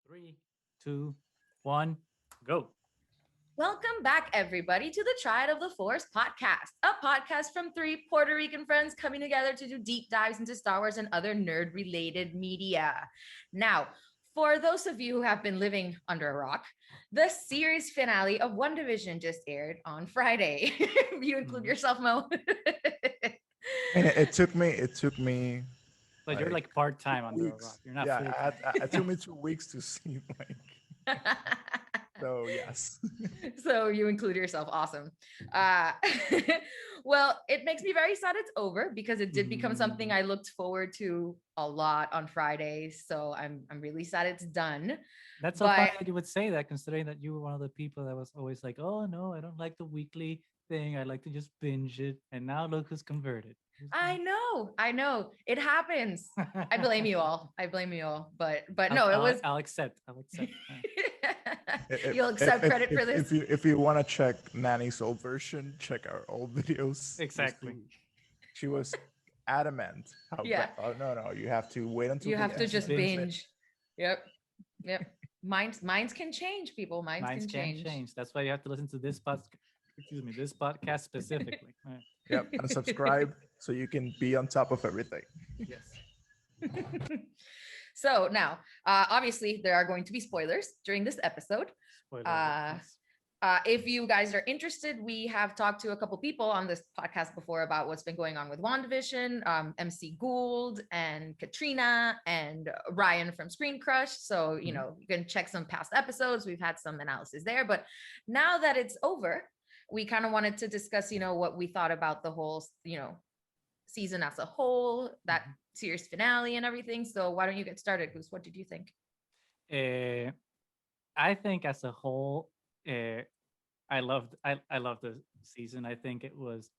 Three, two, one, go. Welcome back, everybody, to the Triad of the Force podcast, a podcast from three Puerto Rican friends coming together to do deep dives into Star Wars and other nerd related media. Now, for those of you who have been living under a rock, the series finale of WandaVision just aired on Friday. You include Mhm. yourself, Mo. And it took me But you're like like part two time under a rock. weeks. You're not Yeah, full time. it took me 2 weeks to see like. So yes. So you include yourself. Awesome. Uh, well, it makes me very sad it's over because it did become something Mhm. I looked forward to a lot on Fridays. So I'm really sad it's done. That's so funny But that you would say that, considering that you were one of the people that was always like, "Oh no, I don't like the weekly thing. I like to just binge it." And now look who's converted. I know, it happens. I blame you all. I blame you all. But I'll, no, it I'll, was. I'll accept. I'll accept. If You'll accept credit for if this. you want to check Nanny's old version, check our old videos. Exactly. She was adamant. How Yeah, bad? Oh no, you have to wait until you the have to end Just just and binge it. binge. Yep. Yep. Minds can change, people. Minds Minds can can change. change. That's why you have to listen to this podcast. Excuse me, this podcast specifically. yep, and subscribe so you can be on top of everything. Yes. So now, obviously, there are going to be spoilers during this episode. Spoiler alert. Uh, Yes. if you guys are interested, we have talked to a couple people on this podcast before about what's been going on with WandaVision, MC Gould and Katrina and Ryan from Screen Crush. So, Mhm. you can check some past episodes. We've had some analysis there. But now that it's over, we kind of wanted to discuss, what we thought about the whole, season as a whole, that Mhm. series finale and everything. So why don't you get started, Goose? What did you think? Uh, I think as a whole, uh, I loved the season. I think it was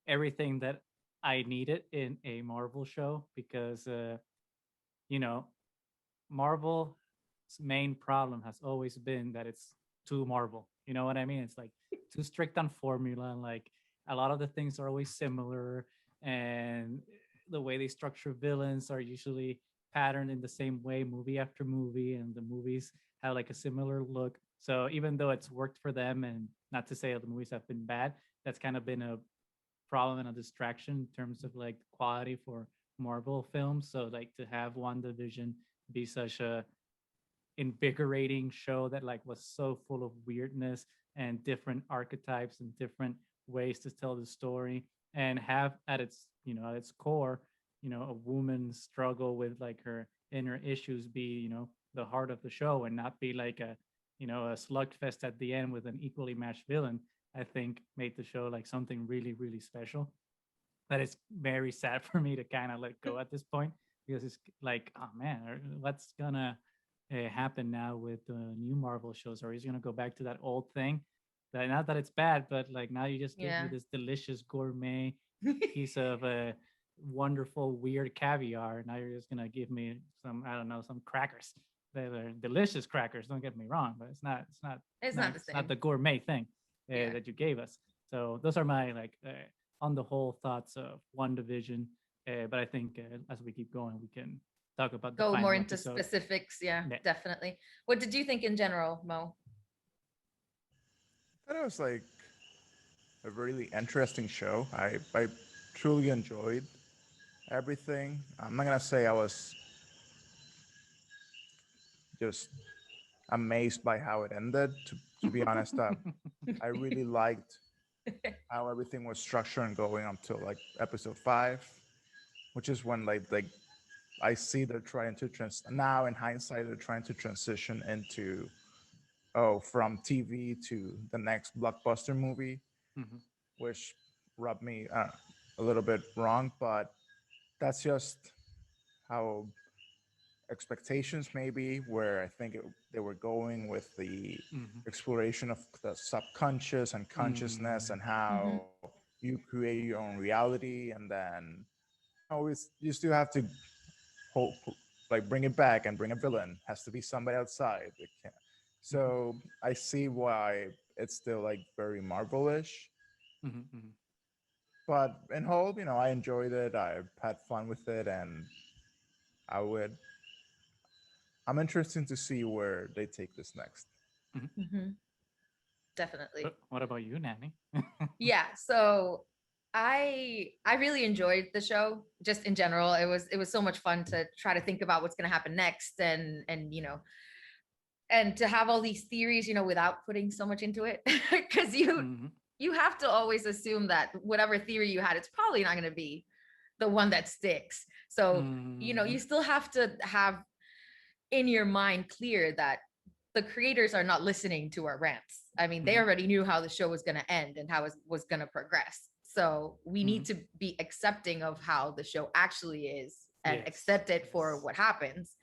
everything that I needed in a Marvel show because you know Marvel's main problem has always been that it's too Marvel. You know what I mean? It's like too strict on formula, and like a lot of the things are always similar, and the way they structure villains are usually patterned in the same way, movie after movie, and the movies have like a similar look. So even though it's worked for them, and not to say that the movies have been bad, that's kind of been a problem and a distraction in terms of like quality for Marvel films. So like to have WandaVision be such a invigorating show that like was so full of weirdness and different archetypes and different ways to tell the story, and have at its at its core a woman's struggle with like her inner issues be the heart of the show, and not be like a slugfest at the end with an equally matched villain. I think made the show like something really really special that is very sad for me to kind of let go at this point, because it's like, oh man, what's gonna happen now with the new Marvel shows? Or he's gonna go back to that old thing? That not that it's bad, but like now you just give me Yeah. this delicious gourmet piece of wonderful weird caviar. Now you're just gonna give me some, I don't know, some crackers. They're delicious crackers. Don't get me wrong, but It's not the it's not same. the gourmet thing Yeah. that you gave us. So those are my like on the whole thoughts of WandaVision. But I think as we keep going, we can talk about the Go more final into episode. specifics. Yeah, Yeah. definitely. What did you think in general, Mo? That was like a really interesting show. I truly enjoyed everything. I'm not gonna say I was just amazed by how it ended. To be honest, I really liked how everything was structured and going until like episode 5, which is when like I see they're trying to now in hindsight they're trying to transition into from TV to the next blockbuster movie, Mhm. which rubbed me a little bit wrong, but that's just how expectations maybe where I think they were going with the Mhm. exploration of the subconscious and consciousness Mhm. and Hmm. how you create your own reality, and then you still have to hope, like bring it back and bring a villain. Has to be somebody outside. It can't. Mhm. So I see why it's still like very Marvelish, Mhm. Mhm. but in whole, I enjoyed it. I had fun with it, and I would I'm interested to see where they take this next. Mm-hmm. Definitely. What about you, Nanny? Yeah, so I really enjoyed the show just in general. It was so much fun to try to think about what's going to happen next, and and to have all these theories, without putting so much into it, because Mhm. you have to always assume that whatever theory you had, it's probably not going to be the one that sticks. So you Mhm. still have to have in your mind clear that the creators are not listening to our rants. I mean, they Mhm. already knew how the show was going to end and how it was going to progress. So we need Mhm. to be accepting of how the show actually is and Yes. accept it for Yes. what happens.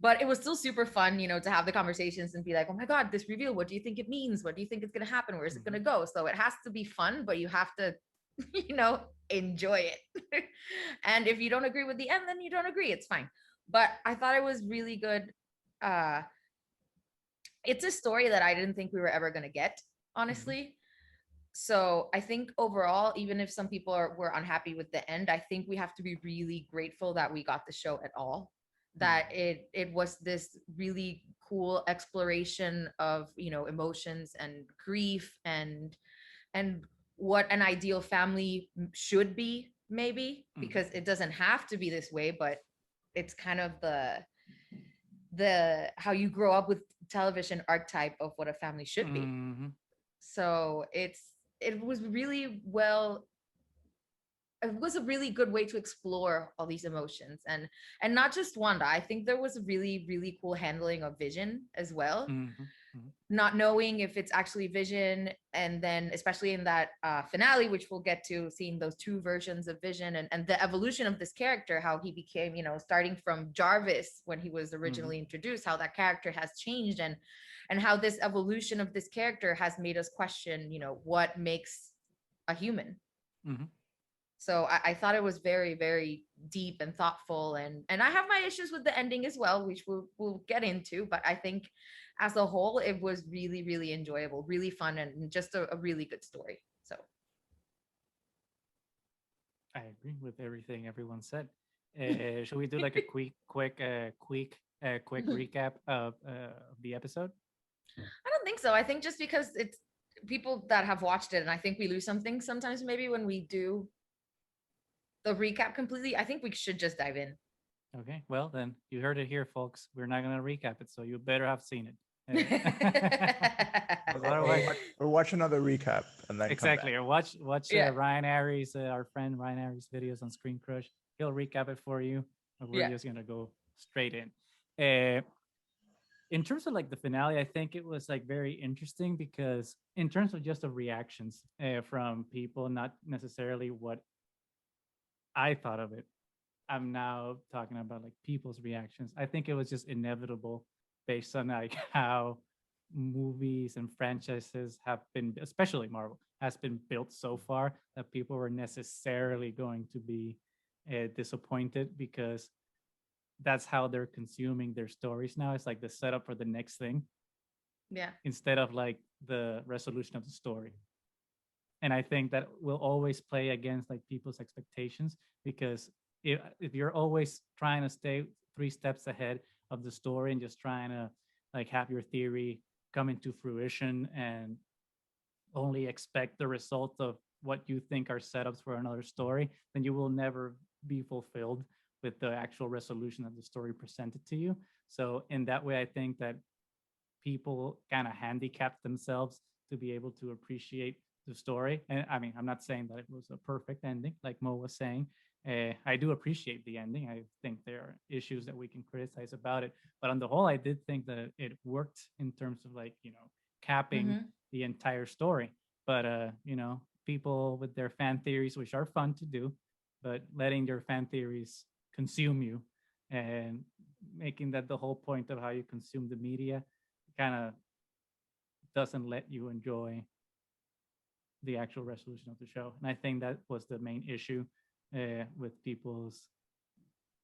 But it was still super fun, to have the conversations and be like, oh my God, this reveal, what do you think it means? What do you think it's going to happen? Where's it going to Mhm. go? So it has to be fun, but you have to, enjoy it. And if you don't agree with the end, then you don't agree. It's fine. But I thought it was really good. Uh, it's a story that I didn't think we were ever going to get, Mhm. honestly. So I think overall, even if some people were unhappy with the end, I think we have to be really grateful that we got the show at all. That Mhm. it was this really cool exploration of emotions and grief and what an ideal family should be, maybe, Mhm. because it doesn't have to be this way, but it's kind of the how you grow up with television archetype of what a family should be. Mhm. So it was really well, it was a really good way to explore all these emotions, and not just Wanda. I think there was a really really cool handling of Vision as well, Mhm. Mhm. not knowing if it's actually Vision, and then especially in that finale, which we'll get to, seeing those two versions of Vision, and the evolution of this character, how he became, starting from Jarvis when he was Mhm. originally introduced, how that character has changed, and how this evolution of this character has made us question, what makes a human. Mhm. So I thought it was very, very deep and thoughtful, and I have my issues with the ending as well, which we'll get into. But I think as a whole, it was really, really enjoyable, really fun, and just a really good story. So I agree with everything everyone said. Should we do like a quick recap of the episode? I don't think so. I think just because it's people that have watched it, and I think we lose something sometimes maybe when we do the recap completely. I think we should just dive in. Okay, well then you heard it here, folks. We're not gonna recap it, so you better have seen it. 'Cause otherwise, Or watch another recap and then come exactly. back. Or watch Yeah, Ryan Aries, our friend Ryan Aries videos on Screen Crush. He'll recap it for you. But we're yeah. just gonna go straight in. In terms of like the finale, I think it was like very interesting because in terms of just the reactions from people, not necessarily what I thought of it. I'm now talking about like people's reactions. I think it was just inevitable based on like how movies and franchises have been, especially Marvel, has been built so far that people were necessarily going to be disappointed because that's how they're consuming their stories now. It's like the setup for the next thing Yeah. instead of like the resolution of the story. And I think that will always play against like people's expectations because if you're always trying to stay 3 steps ahead of the story and just trying to like have your theory come into fruition and only expect the result of what you think are setups for another story, then you will never be fulfilled with the actual resolution of the story presented to you. So in that way, I think that people kind of handicapped themselves to be able to appreciate the story. And I mean, I'm not saying that it was a perfect ending, like Mo was saying. I do appreciate the ending. I think there are issues that we can criticize about it, but on the whole, I did think that it worked in terms of like capping Mm-hmm. the entire story. But people with their fan theories, which are fun to do, but letting your fan theories consume you and making that the whole point of how you consume the media kind of doesn't let you enjoy the actual resolution of the show. And I think that was the main issue with people's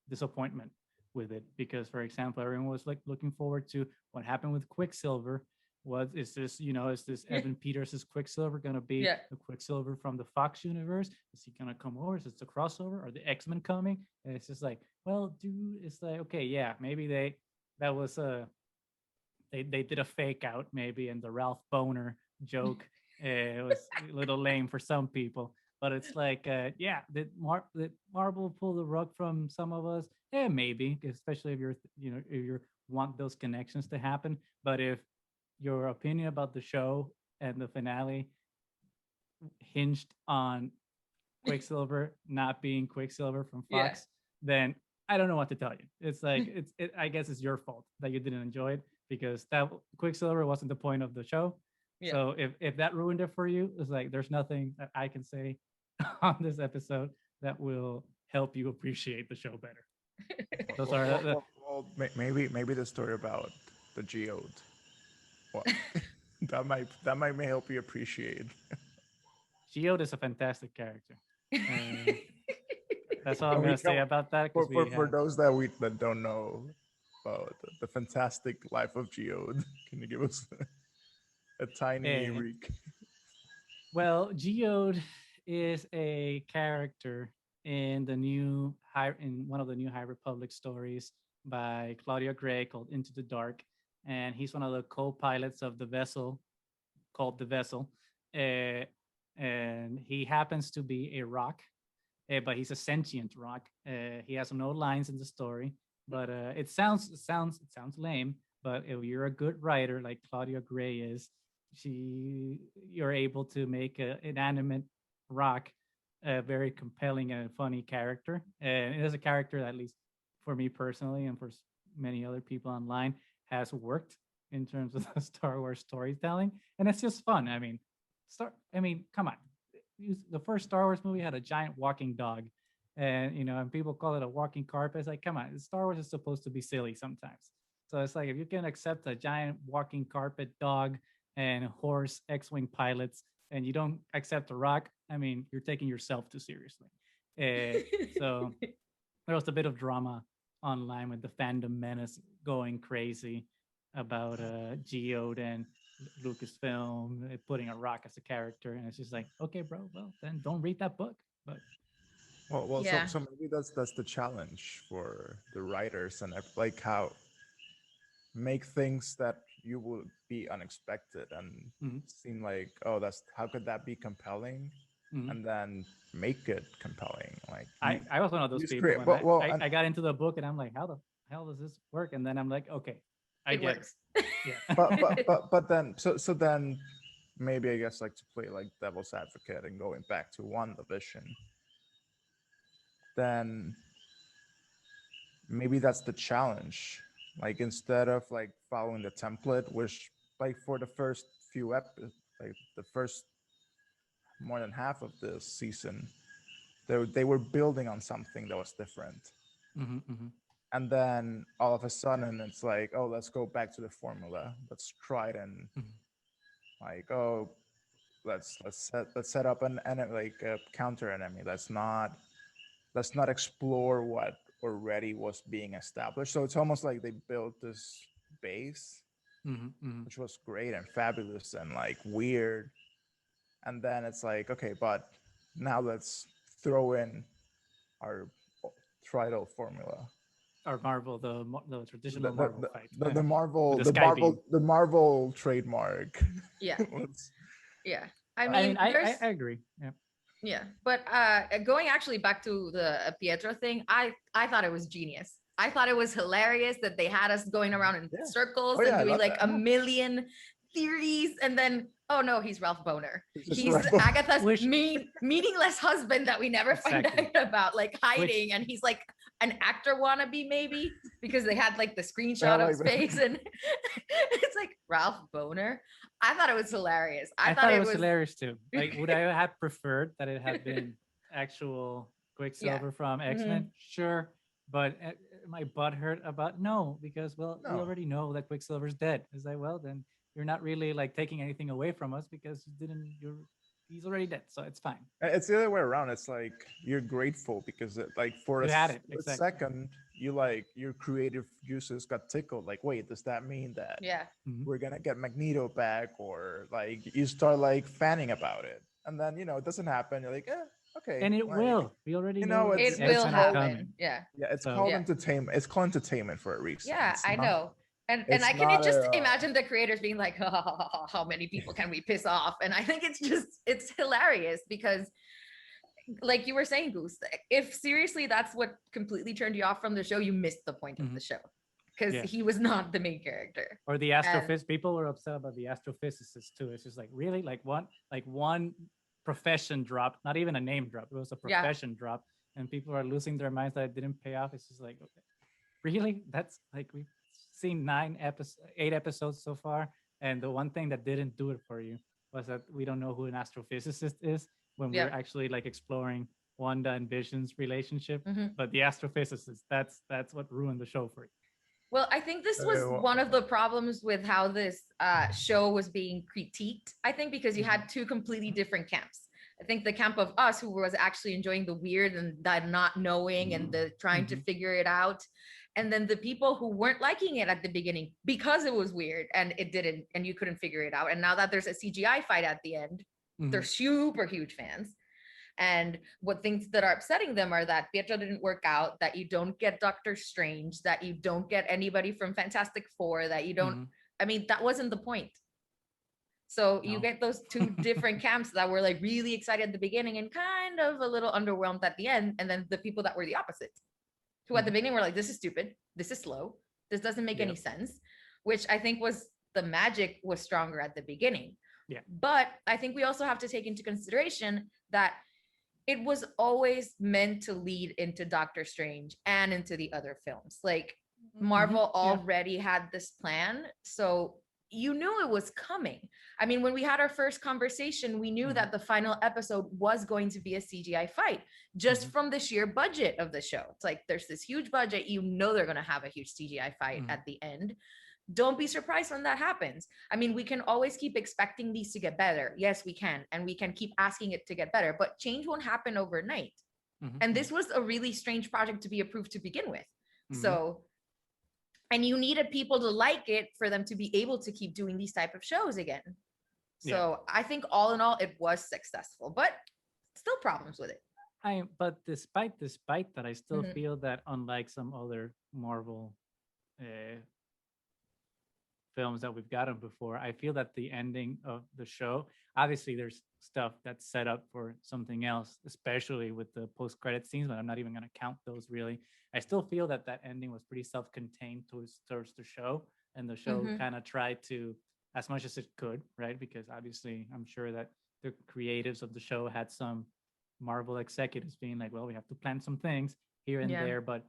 disappointment with it. Because, for example, everyone was like looking forward to what happened with Quicksilver. What is this? Is this Evan Peters' Quicksilver going to be Yeah. the Quicksilver from the Fox universe? Is he going to come over? Is it a crossover? Are the X-Men coming? And it's just like, well, dude, it's like, okay, yeah, maybe they that was they did a fake out maybe, and the Ralph Boner joke was a little lame for some people. But it's like, yeah, did Marvel pull the rug from some of us? Yeah, maybe, especially if you're, if you want those connections to happen. But if your opinion about the show and the finale hinged on Quicksilver not being Quicksilver from Yeah. Fox, then I don't know what to tell you. It's like I guess it's your fault that you didn't enjoy it, because that Quicksilver wasn't the point of the show. Yeah. So if that ruined it for you, it's like there's nothing that I can say on this episode that will help you appreciate the show better. Those are Maybe the story about the geode. Well, that might may help you appreciate. Geode is a fantastic character. That's all I'm Can we gonna say come- about that. For, Because for those that don't know about the fantastic life of Geode, can you give us a tiny recap? well, Geode is a character in in one of the new High Republic stories by Claudia Gray called Into the Dark, and he's one of the co-pilots of the vessel called the Vessel, and he happens to be a rock, but he's a sentient rock. He has no lines in the story, but it sounds lame. But if you're a good writer like Claudia Gray is, you're able to make an inanimate rock a very compelling and funny character. And it is a character that, at least for me personally and for many other people online, has worked in terms of the Star Wars storytelling, and it's just fun. I mean, come on. The first Star Wars movie had a giant walking dog, and and people call it a walking carpet. It's like, come on, Star Wars is supposed to be silly sometimes. So it's like, if you can accept a giant walking carpet dog and horse X-wing pilots, and you don't accept a rock, I mean, you're taking yourself too seriously. So there was a bit of drama online with the fandom menace going crazy about Geode and Lucasfilm putting a rock as a character, and it's just like, okay, bro, well then don't read that book. But Yeah. So maybe that's the challenge for the writers and like how make things that you would be unexpected and Mhm. seem like, oh, that's how could that be compelling, Mhm. and then make it compelling. Like I was one of those use people create- when well, I got into the book, and I'm like, how the hell does this work? And then I'm like, okay, I It get works. it. Yeah. but then so then maybe I guess like to play like devil's advocate and going back to WandaVision, then maybe that's the challenge. Like instead of like following the template, which like for the first few episodes, like the first more than half of this season, they were building on something that was different. Mm-hmm. And then all of a sudden it's like, oh, let's go back to the formula. Let's try it, and like, oh, let's set up an like a counter enemy. Let's not explore what already was being established. So it's almost like they built this base, which was great and fabulous and like weird. And then it's like, okay, but now let's throw in our Triad formula. Or Marvel, the traditional The, Marvel the, fight. the, the Marvel, With the sky Marvel, beam. the Marvel trademark. Yeah. Let's- Yeah. I I mean, mean, there's I agree. Yeah. yeah, but going actually back to the Pietro thing, I thought it was genius. I thought it was hilarious that they had us going around in Yeah. circles Oh, yeah, and I doing love like that. a million theories, and then oh no, he's Ralph Boner. It's just He's Ralph Boner. Agatha's Which- meaningless husband that we never find Exactly. out about, like hiding, and he's like an actor wannabe maybe, because they had like the screenshot of his like that. face, and it's like Ralph Boner. I thought it was hilarious. I thought it was hilarious too. Like, would I have preferred that it had been actual Quicksilver from X-Men? Sure, but my butt hurt about no, because we No. already know that Quicksilver's dead. It's like, well, then you're not really like taking anything away from us, because he's already dead, so it's fine. It's the other way around. It's like you're grateful because like for You a, had it, a exactly. second, you like your creative juices got tickled. Like, wait, does that mean that Yeah. we're gonna get Magneto back? Or like you start like fanning about it, and then it doesn't happen. You're like, Okay, And it like, will. We already you know, know it's- It it's will gonna happen. coming. Yeah. yeah, it's So- called Yeah. entertainment. It's called entertainment for a reason. Yeah, It's I not- know. And it's I can not just a- imagine the creators being like, how many people can we piss off? And I think it's hilarious because like you were saying, Goose, if seriously that's what completely turned you off from the show, you missed the point of the show. Because Yeah. he was not the main character. Or the astrophysicist. People were upset about the astrophysicist too. It's just like, really? Like one profession drop, not even a name drop. It was a Yeah. profession drop. And people are losing their minds that it didn't pay off. It's just like, okay, really? That's like, we've seen 8 episodes so far. And the one thing that didn't do it for you was that we don't know who an astrophysicist is when we're Yeah. actually like exploring Wanda and Vision's relationship. Mhm. But the astrophysicist, that's what ruined the show for you. Well, I think this was one of the problems with how this show was being critiqued. I think because you had two completely different camps. I think the camp of us who was actually enjoying the weird and that not knowing and the trying to figure it out. And then the people who weren't liking it at the beginning because it was weird and it didn't, and you couldn't figure it out. And now that there's a CGI fight at the end, they're super huge fans. And what things that are upsetting them are that Pietro didn't work out, that you don't get Doctor Strange, that you don't get anybody from Fantastic Four, that you don't, I mean, that wasn't the point. So you get those two different camps that were like really excited at the beginning and kind of a little underwhelmed at the end. And then the people that were the opposite, who at the beginning were like, this is stupid, this is slow, this doesn't make any sense, which I think was the magic was stronger at the beginning. Yeah. But I think we also have to take into consideration that it was always meant to lead into Doctor Strange and into the other films. Like Marvel already had this plan. So you knew it was coming. I mean, when we had our first conversation, we knew that the final episode was going to be a CGI fight just from the sheer budget of the show. It's like there's this huge budget. You know they're going to have a huge CGI fight at the end. Don't be surprised when that happens. I mean, we can always keep expecting these to get better. Yes, we can. And we can keep asking it to get better, but change won't happen overnight. And this was a really strange project to be approved to begin with. So, and you needed people to like it for them to be able to keep doing these type of shows again. So I think all in all, it was successful, but still problems with it. But despite that, I still feel that unlike some other Marvel films that we've gotten before, I feel that the ending of the show, obviously there's stuff that's set up for something else, especially with the post-credit scenes, but I'm not even going to count those really. I still feel that ending was pretty self-contained towards the show, and the show kind of tried to, as much as it could, right? Because obviously I'm sure that the creatives of the show had some Marvel executives being like, well, we have to plan some things here and there, but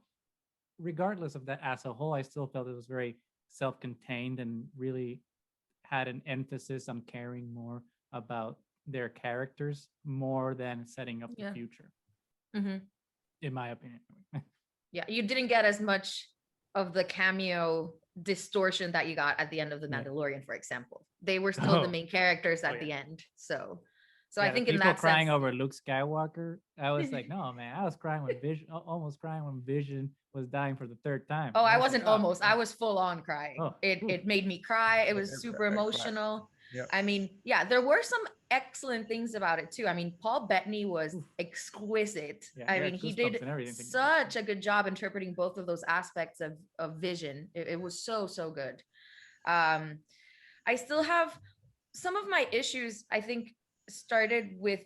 regardless of that, as a whole, I still felt it was very self-contained and really had an emphasis on caring more about their characters more than setting up the future, in my opinion. You didn't get as much of the cameo distortion that you got at the end of The Mandalorian, for example. They were still the main characters at the end. So I think in that crying sense, over Luke Skywalker, I was like, no, man, I was crying when Vision, almost crying when Vision was dying for the third time. Oh, I wasn't like, almost. I was full on crying. It made me cry. It was super emotional. I mean, there were some excellent things about it too. I mean, Paul Bettany was exquisite. I mean, he did such a good job interpreting both of those aspects of Vision. It was so good. I still have some of my issues, I think, started with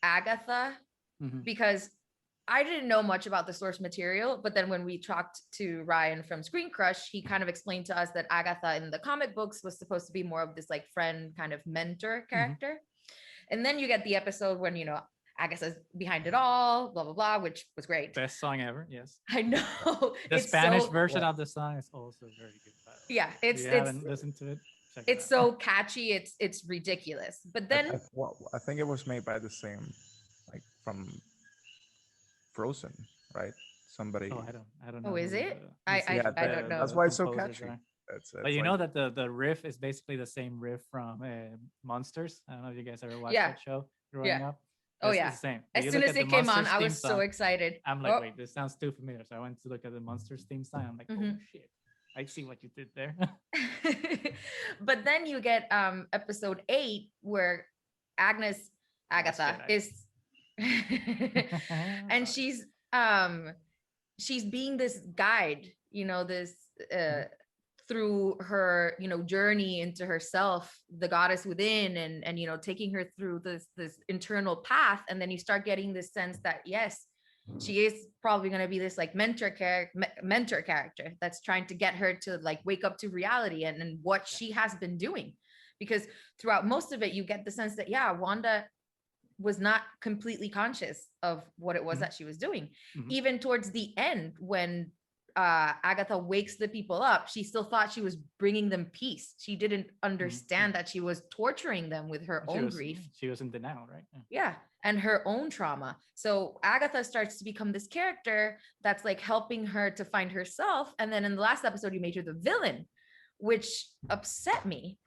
Agatha, because I didn't know much about the source material, but then when we talked to Ryan from Screen Crush, he kind of explained to us that Agatha in the comic books was supposed to be more of this like friend kind of mentor character. And then you get the episode when, you know, Agatha's behind it all, blah, blah, blah, which was great. Best song ever. Yes. I know. The Spanish version of the song is also very good. Yeah. If you haven't listened to it. It's so catchy. It's ridiculous. But then I think it was made by the same, like from Frozen, right? Somebody. Oh, I don't know. Oh, is it? I don't know. That's why it's so catchy. But you know that the riff is basically the same riff from Monsters. I don't know if you guys ever watched that show growing up. Oh yeah. It's the same. As soon as it came on, I was so excited. I'm like, wait, this sounds too familiar. So I went to look at the Monsters theme song. I'm like, oh shit. I see what you did there. But then you get episode 8 where Agatha is And she's being this guide, this uh through her, journey into herself, the goddess within, and taking her through this internal path. And then you start getting this sense that yes, she is probably going to be this like mentor character that's trying to get her to like wake up to reality and what she has been doing. Because throughout most of it, you get the sense that Wanda was not completely conscious of what it was that she was doing. Even towards the end, when Agatha wakes the people up, she still thought she was bringing them peace. She didn't understand that she was torturing them with her own grief. She was in denial, right? Yeah, and her own trauma. So Agatha starts to become this character that's like helping her to find herself. And then in the last episode, you made her the villain, which upset me.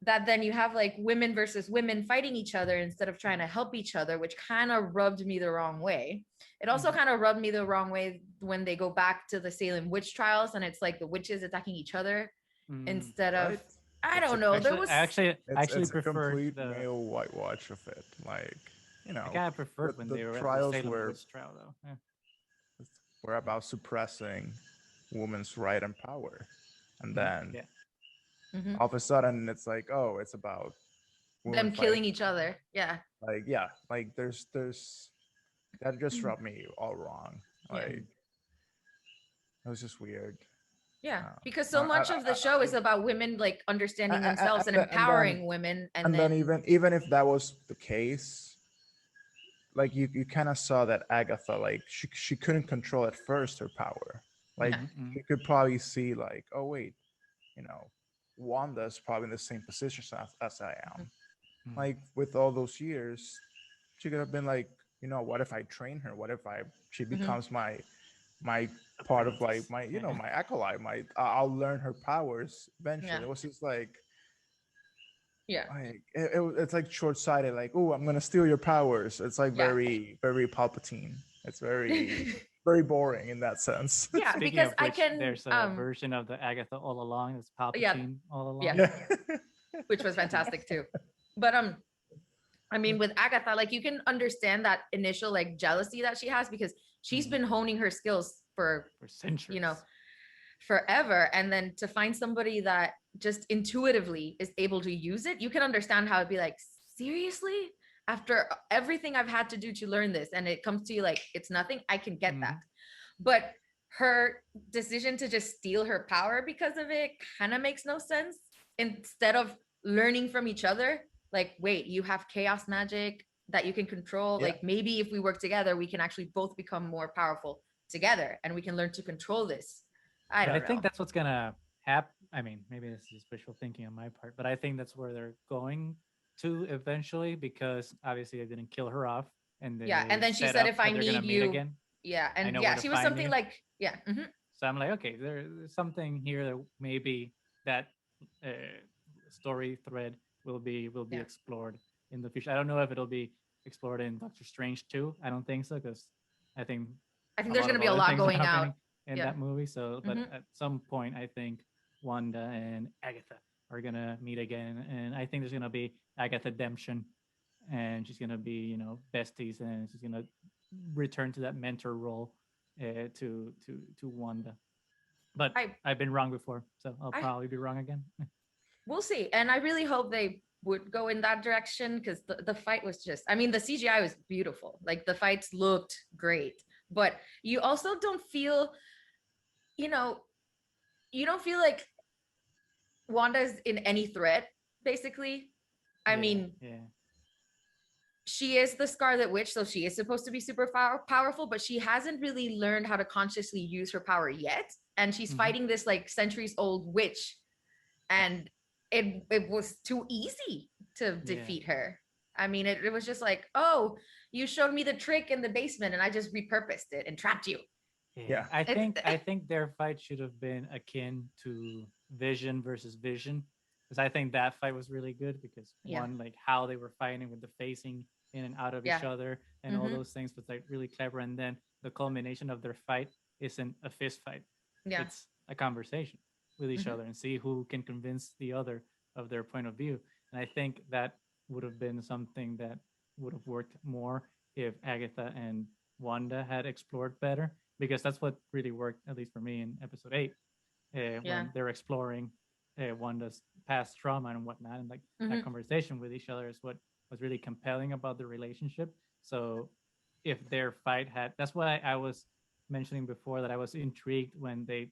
That then you have like women versus women fighting each other instead of trying to help each other, which kind of rubbed me the wrong way. It also kind of rubbed me the wrong way when they go back to the Salem witch trials and it's like the witches attacking each other instead of, I don't know. Actually, I actually it's a prefer complete the male whitewash of it. Like, I kind of preferred when the they were trials at the Salem were witch trial, though. were about suppressing women's right and power, and then all of a sudden it's like, oh, it's about them killing each other. Yeah. Like there's that just rubbed me all wrong. Like it was just weird. Yeah, because so much of the show is about women like understanding themselves and empowering women, and then even if that was the case, like you kind of saw that Agatha, like she couldn't control at first her power. Like you could probably see like, oh wait, Wanda's probably in the same position as I am. Like with all those years, she could have been like, what if I train her? What if she becomes my part of like my my acolyte, I'll learn her powers eventually. It was just like it's like short-sighted, like, oh, I'm gonna steal your powers. It's like very Palpatine. It's very very boring in that sense. Yeah, Speaking because of which, there's a version of the Agatha all along. It's Palpatine all along. Which was fantastic too. But I mean, with Agatha, like you can understand that initial like jealousy that she has because she's been honing her skills for centuries, forever. And then to find somebody that just intuitively is able to use it, you can understand how it'd be like, seriously? After everything I've had to do to learn this, and it comes to you like, it's nothing, I can get that. But her decision to just steal her power because of it kind of makes no sense. Instead of learning from each other, like, wait, you have chaos magic that you can control. Like maybe if we work together, we can actually both become more powerful together and we can learn to control this. I think that's what's gonna happen. I mean, maybe this is wishful thinking on my part, but I think that's where they're going to eventually, because obviously they didn't kill her off, and and then she said, if I need you again. She was something like So I'm like, okay, there's something here that maybe that story thread will be explored in the future. I don't know if it'll be explored in Doctor Strange 2. I don't think so, because I think there's going to be a lot going out in that movie. So, but at some point, I think Wanda and Agatha are gonna meet again, and I think there's gonna be Agatha Demption, and she's gonna be besties, and she's gonna return to that mentor role to Wanda. But I've been wrong before, so I'll probably be wrong again. We'll see, and I really hope they would go in that direction, because the fight was just, I mean, the CGI was beautiful. Like the fights looked great, but you also don't feel, you don't feel like Wanda's in any threat, basically. I mean, she is the Scarlet Witch, so she is supposed to be super powerful, but she hasn't really learned how to consciously use her power yet. And she's fighting this like centuries old witch, and it was too easy to defeat her. I mean, it was just like, oh, you showed me the trick in the basement and I just repurposed it and trapped you. I think their fight should have been akin to Vision versus Vision, because I think that fight was really good, because one, like how they were fighting with the facing in and out of each other and all those things was like really clever. And then the culmination of their fight isn't a fist fight. It's a conversation with each other and see who can convince the other of their point of view. And I think that would have been something that would have worked more if Agatha and Wanda had explored better, because that's what really worked, at least for me, in episode 8, Yeah. when they're exploring Wanda's past trauma and whatnot, and like Mhm. that conversation with each other is what was really compelling about the relationship. So if their fight had, that's why I was mentioning before that I was intrigued when they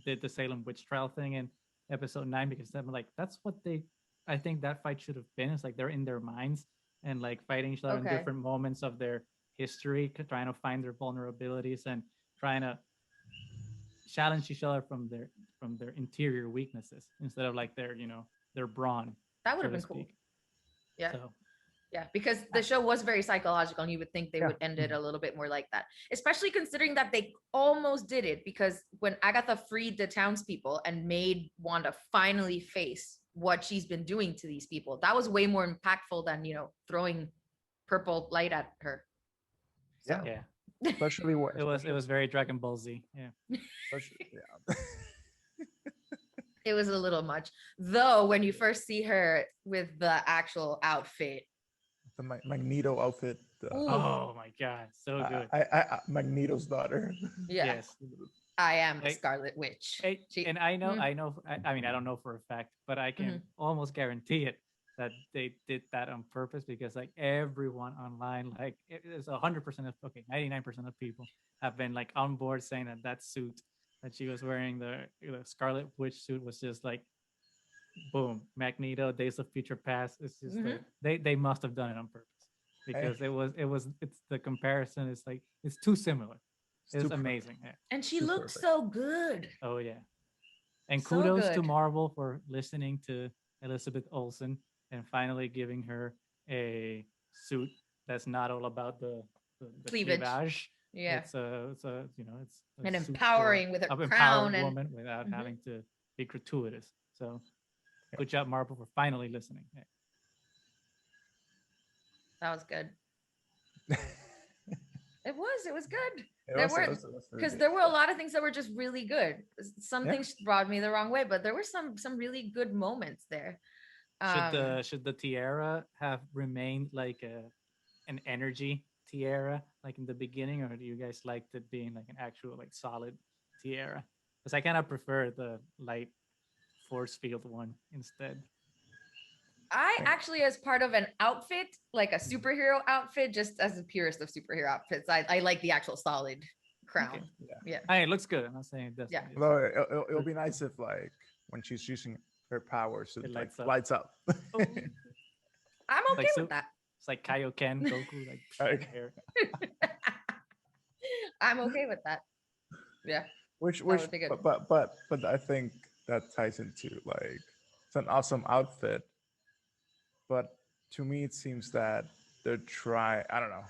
did the Salem witch trial thing in episode 9, because I'm like, that's what they, I think that fight should have been. It's like they're in their minds and like fighting each other in Okay. different moments of their history, trying to find their vulnerabilities and trying to challenge each other from their interior weaknesses instead of like their brawn, That would so have to been cool. speak. Yeah. So Yeah, because the show was very psychological, and you would think they Yeah. would end it a little bit more like that, especially considering that they almost did it. Because when Agatha freed the townspeople and made Wanda finally face what she's been doing to these people, that was way more impactful than throwing purple light at her. So yeah, Especially what it was very Dragon Ball Z. Yeah. yeah. it was a little much, though. When you first see her with the actual outfit, The Magneto outfit. Ooh. Oh my god, so good. Magneto's daughter. yeah, Yes. I am the Like, Scarlet Witch. And I know, Mhm. I mean, I don't know for a fact, but I can almost guarantee it that they did that on purpose, because like everyone online, like it's 100% of, okay, 99% of people have been like on board saying that that suit that she was wearing, the Scarlet Witch suit, was just like, boom, Magneto, Days of Future Past. It's just like they must have done it on purpose, because it's the comparison is like, it's too similar. It's too amazing. Yeah. And she Too looks perfect. so good. Oh yeah. And So kudos to good. Marvel for listening to Elizabeth Olsen and finally giving her a suit that's not all about the Cleavage. Yeah. It's a it's a And suit empowering with a of crown empowered and woman without Mhm. having to be gratuitous. So good job, Marvel, for finally listening. Yeah. that was good. It was good. It There was- were it was really because good. there were a lot of things that were just really good. Some Yeah. things brought me the wrong way, but there were some really good moments there. Should the tiara have remained like an energy tiara like in the beginning, or do you guys like it being like an actual like solid tiara? Because I kind of prefer the light force field one instead. I Yeah. actually, as part of an outfit, like a superhero outfit, just as the purest of superhero outfits, I like the actual solid crown. Okay. Yeah. Hey, it looks good. I'm not saying it doesn't. Yeah. It's- Although it'll be nice if like when she's using her powers, it It like lights up. lights up. Oh, I'm okay Like with that. it's like Kaioken Goku, like Okay. hair. I'm okay with that. Yeah. which would be good. but I think that ties into like it's an awesome outfit, but to me it seems that I don't know,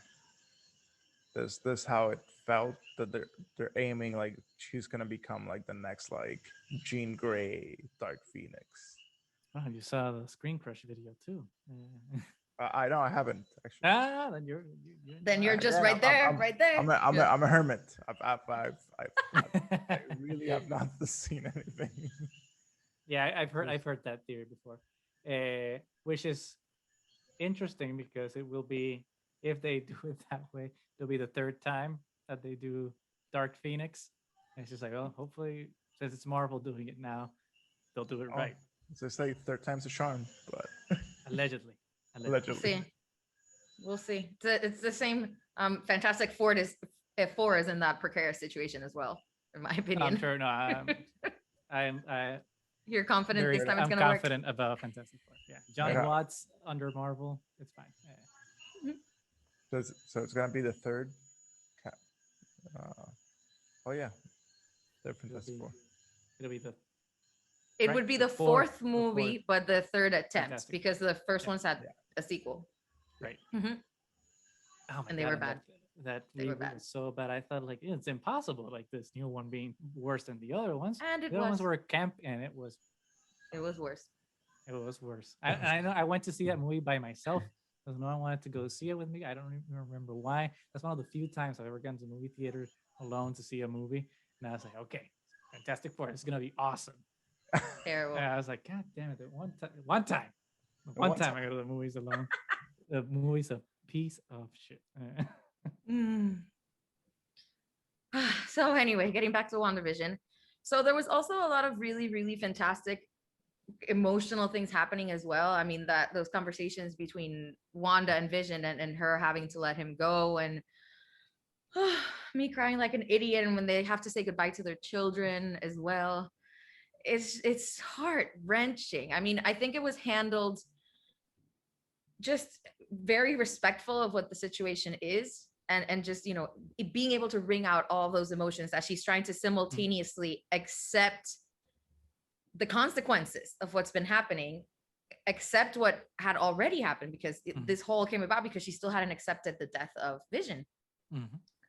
this how it felt, that they're aiming like she's gonna become like the next like Jean Grey Dark Phoenix. Oh, you saw the Screen Crush video too. I know I haven't actually. Then you're Then you're just Again, right there, right there. I'm a hermit. I really have not seen anything. Yeah, I've heard that theory before, which is interesting because it will be, if they do it that way, it'll be the third time that they do Dark Phoenix. And it's just like, well, hopefully, since it's Marvel doing it now, they'll do it Oh, right. So it's like third time's a charm, but Allegedly. We'll allegedly. see. We'll see. It's the same. Fantastic Four is in that precarious situation as well, in my opinion. I'm sure. No, I'm You're confident very, this time it's I'm gonna work. confident about Fantastic Four. Yeah, John Yeah. Watts under Marvel, it's fine. Yeah. So it's gonna be the third. Oh yeah, they're Fantastic Four. It'll be the It right, would be the the fourth fourth- movie, but the third attempt, Fantastic. because the first one's had Yeah. a sequel. right. Mhm. Oh my And they God, were bad. That They were reboot bad. was so bad. I thought like it's impossible. Like this new one being worse than the other ones. And it The other ones was. were camp, and it was Worse. worse. I know I went to see that movie by myself because no one wanted to go see it with me. I don't even remember why. That's one of the few times I've ever gone to the movie theater alone to see a movie. And I was like, okay, Fantastic Four, it's gonna be awesome. Terrible. And I was like, God damn it! One time I go to the movies alone. The movies of piece of shit. Mm. So anyway, getting back to WandaVision. So there was also a lot of really, really fantastic emotional things happening as well. I mean, that those conversations between Wanda and Vision and her having to let him go, and me crying like an idiot, and when they have to say goodbye to their children as well. It's heart wrenching. I mean, I think it was handled just very respectful of what the situation is, and just, you know, being able to wring out all those emotions as she's trying to simultaneously accept the consequences of what's been happening, accept what had already happened, because this whole came about because she still hadn't accepted the death of Vision.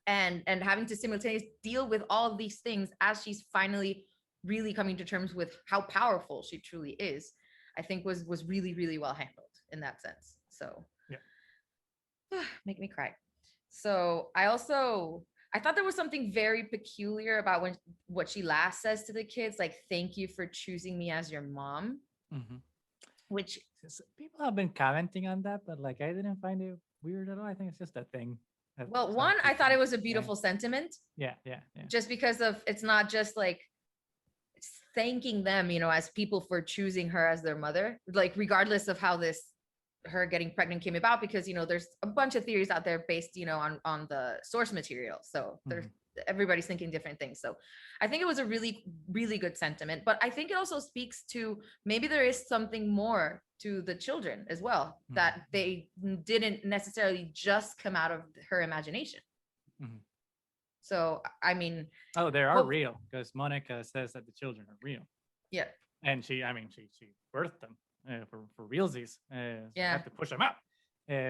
And having to simultaneously deal with all of these things as she's finally really coming to terms with how powerful she truly is, I think was really, really well handled in that sense. So yeah, make me cry. So I thought there was something very peculiar about what she last says to the kids, like, thank you for choosing me as your mom. Which people have been commenting on that, but like I didn't find it weird at all. I think it's just a thing. Well, one, I thought it was a beautiful sentiment. Yeah. Just because of, it's not just like thanking them, you know, as people for choosing her as their mother, like regardless of how her getting pregnant came about, because, you know, there's a bunch of theories out there based, you know, on the source material. So there's everybody's thinking different things. So I think it was a really, really good sentiment, but I think it also speaks to maybe there is something more to the children as well, that they didn't necessarily just come out of her imagination. So, I mean, they are real, because Monica says that the children are real. Yeah. And she birthed them for realsies. Have to push them out.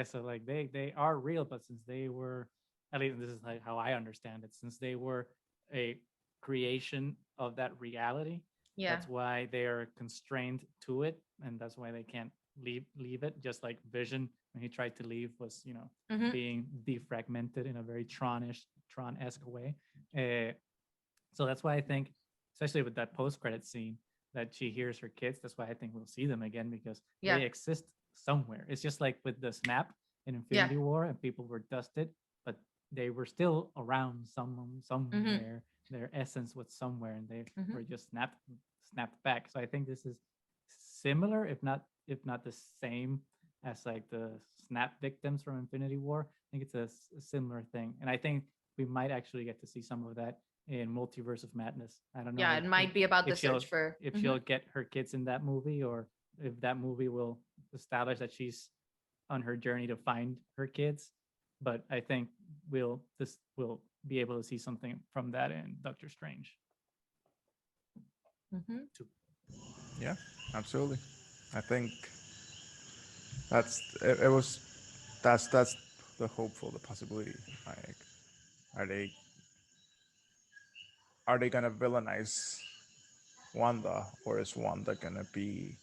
So like they are real, but since they were, at least this is like how I understand it, since they were a creation of that reality, that's why they are constrained to it, and that's why they can't leave it. Just like Vision, when he tried to leave, was, you know, being defragmented in a very Tron-esque way. So that's why I think, especially with that post-credit scene, that she hears her kids. That's why I think we'll see them again, because they exist somewhere. It's just like with the snap in Infinity War, and people were dusted, but they were still around somewhere. Their essence was somewhere, and they were just snapped back. So I think this is similar, if not the same as like the snap victims from Infinity War. I think it's a similar thing, and I think we might actually get to see some of that in Multiverse of Madness. I don't know. Yeah, it might be about the search for if she'll get her kids in that movie, or if that movie will establish that she's on her journey to find her kids. But I think we'll be able to see something from that in Doctor Strange. Yeah, absolutely. I think that's the hopeful, the possibility. Like, are they gonna villainize Wanda, or is Wanda gonna be,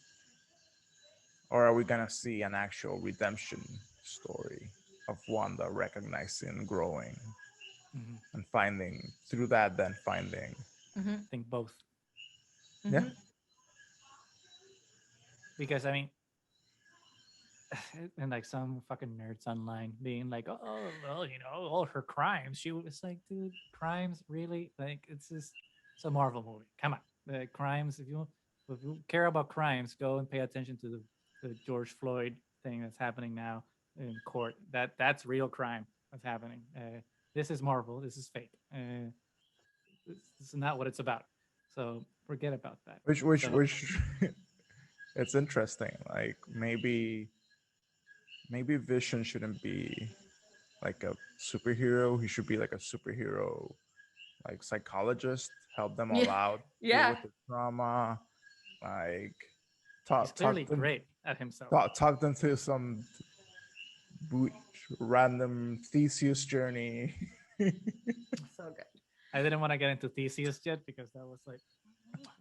or are we gonna see an actual redemption story of Wanda recognizing, growing, and finding through that, then finding? I think both. Yeah. Because I mean, and like some fucking nerds online being like, oh well, you know, all her crimes. She was like, dude, crimes really? Like, it's a Marvel movie. Come on, the crimes. If you care about crimes, go and pay attention to the George Floyd thing that's happening now in court. That's real crime that's happening. This is Marvel. This is fake. This is not what it's about. So forget about that. Which it's interesting. Like, maybe Vision shouldn't be like a superhero. He should be like a superhero, like psychologist, help them all out, deal with the trauma, like he's clearly great at himself. Talk them through some random Theseus journey. So good. I didn't want to get into Theseus yet, because that was like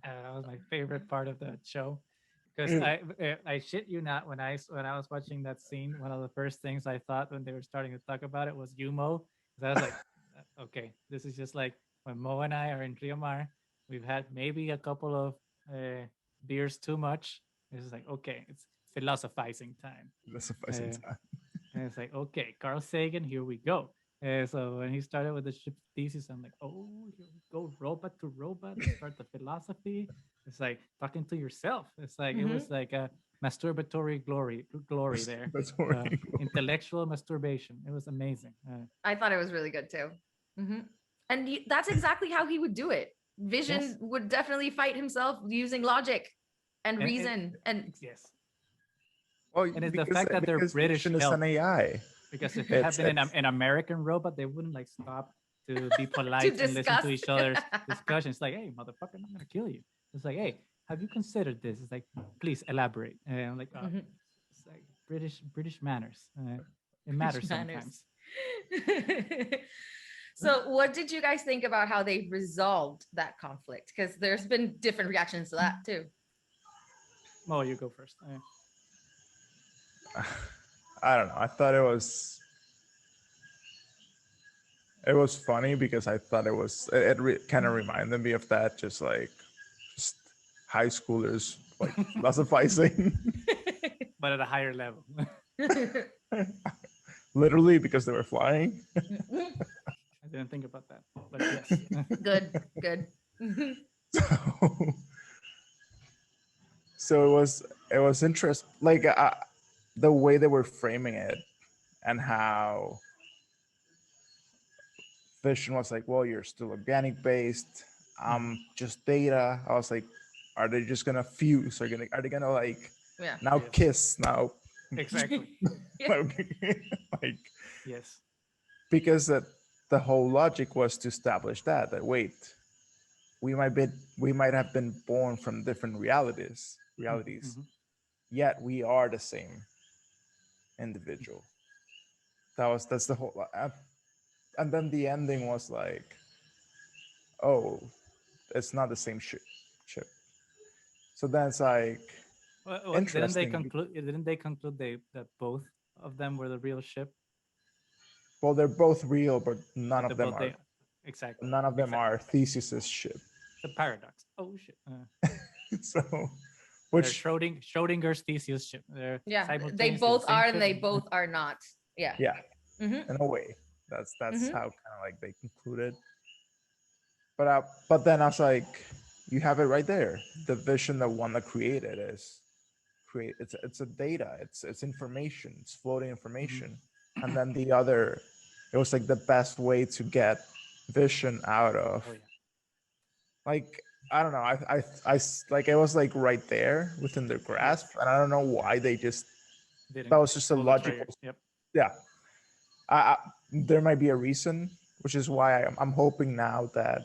that was my favorite part of the show. Because I shit you not, when I was watching that scene, one of the first things I thought when they were starting to talk about it was you, Mo. I was like, okay, this is just like when Mo and I are in Rio Mar. We've had maybe a couple of beers too much. It's like, okay, it's philosophizing time. And it's like, okay, Carl Sagan, here we go. And so when he started with the ship thesis, I'm like, oh, here we go, robot to robot. Let's start the philosophy. It's like talking to yourself. It's like it Mhm. was like a masturbatory glory there, That's horrible. intellectual masturbation. It was amazing. I thought it was really good too. And that's exactly how he would do it. Vision Yes. would definitely fight himself using logic and And reason. And yes, Oh, and it's the because fact that they're because British Vision is help. an AI. Because if it had It's been it's an American robot, they wouldn't like stop to be to polite and listen discuss. to each other's discussions. It's like, hey, motherfucker, I'm gonna kill you. It's like, hey, have you considered this? It's like, please elaborate. And I'm like, Mhm. it's like British manners. It matters manners. sometimes. So, what did you guys think about how they resolved that conflict? Because there's been different reactions to that too. Mo, you go first. I don't know. I thought it was funny because I thought it kind of reminded me of that, just high schoolers like philosophizing. But at a higher level. Literally because they were flying. I didn't think about that, but yes. Good. So it was interesting, like the way they were framing it, and how Vision was like, well, you're still organic based. Just data. I was like, are they just gonna fuse? Are they gonna like Yeah. now Yes. kiss now? Exactly. Like, Yes. because the whole logic was to establish that wait, we might have been born from different realities, Mhm. yet we are the same individual. That's the whole, and then the ending was like, oh, it's not the same chip. So then it's like Didn't they interesting. conclude? Didn't they conclude that both of them were the real ship? Well, they're both real, but But they both they exactly none of them exactly are Theseus's ship. the paradox. Oh shit! So, They're which Schrodinger's Theseus ship. They're Yeah. They simultaneously both the same are ship. and they both are not. Yeah. yeah, Mm-hmm. in a way, that's Mhm. how kind of like they concluded. But then I was like, you have it right there. The vision that Wanda created is create. It's a data. It's information. It's floating information. And then the other, it was like the best way to get Vision out of. Oh yeah. Like, I don't know. Like, it was like right there within their grasp, and I don't know why they just. Didn't That was just a pull the trigger. logical. Yep. Yeah. There might be a reason, which is why I'm hoping now that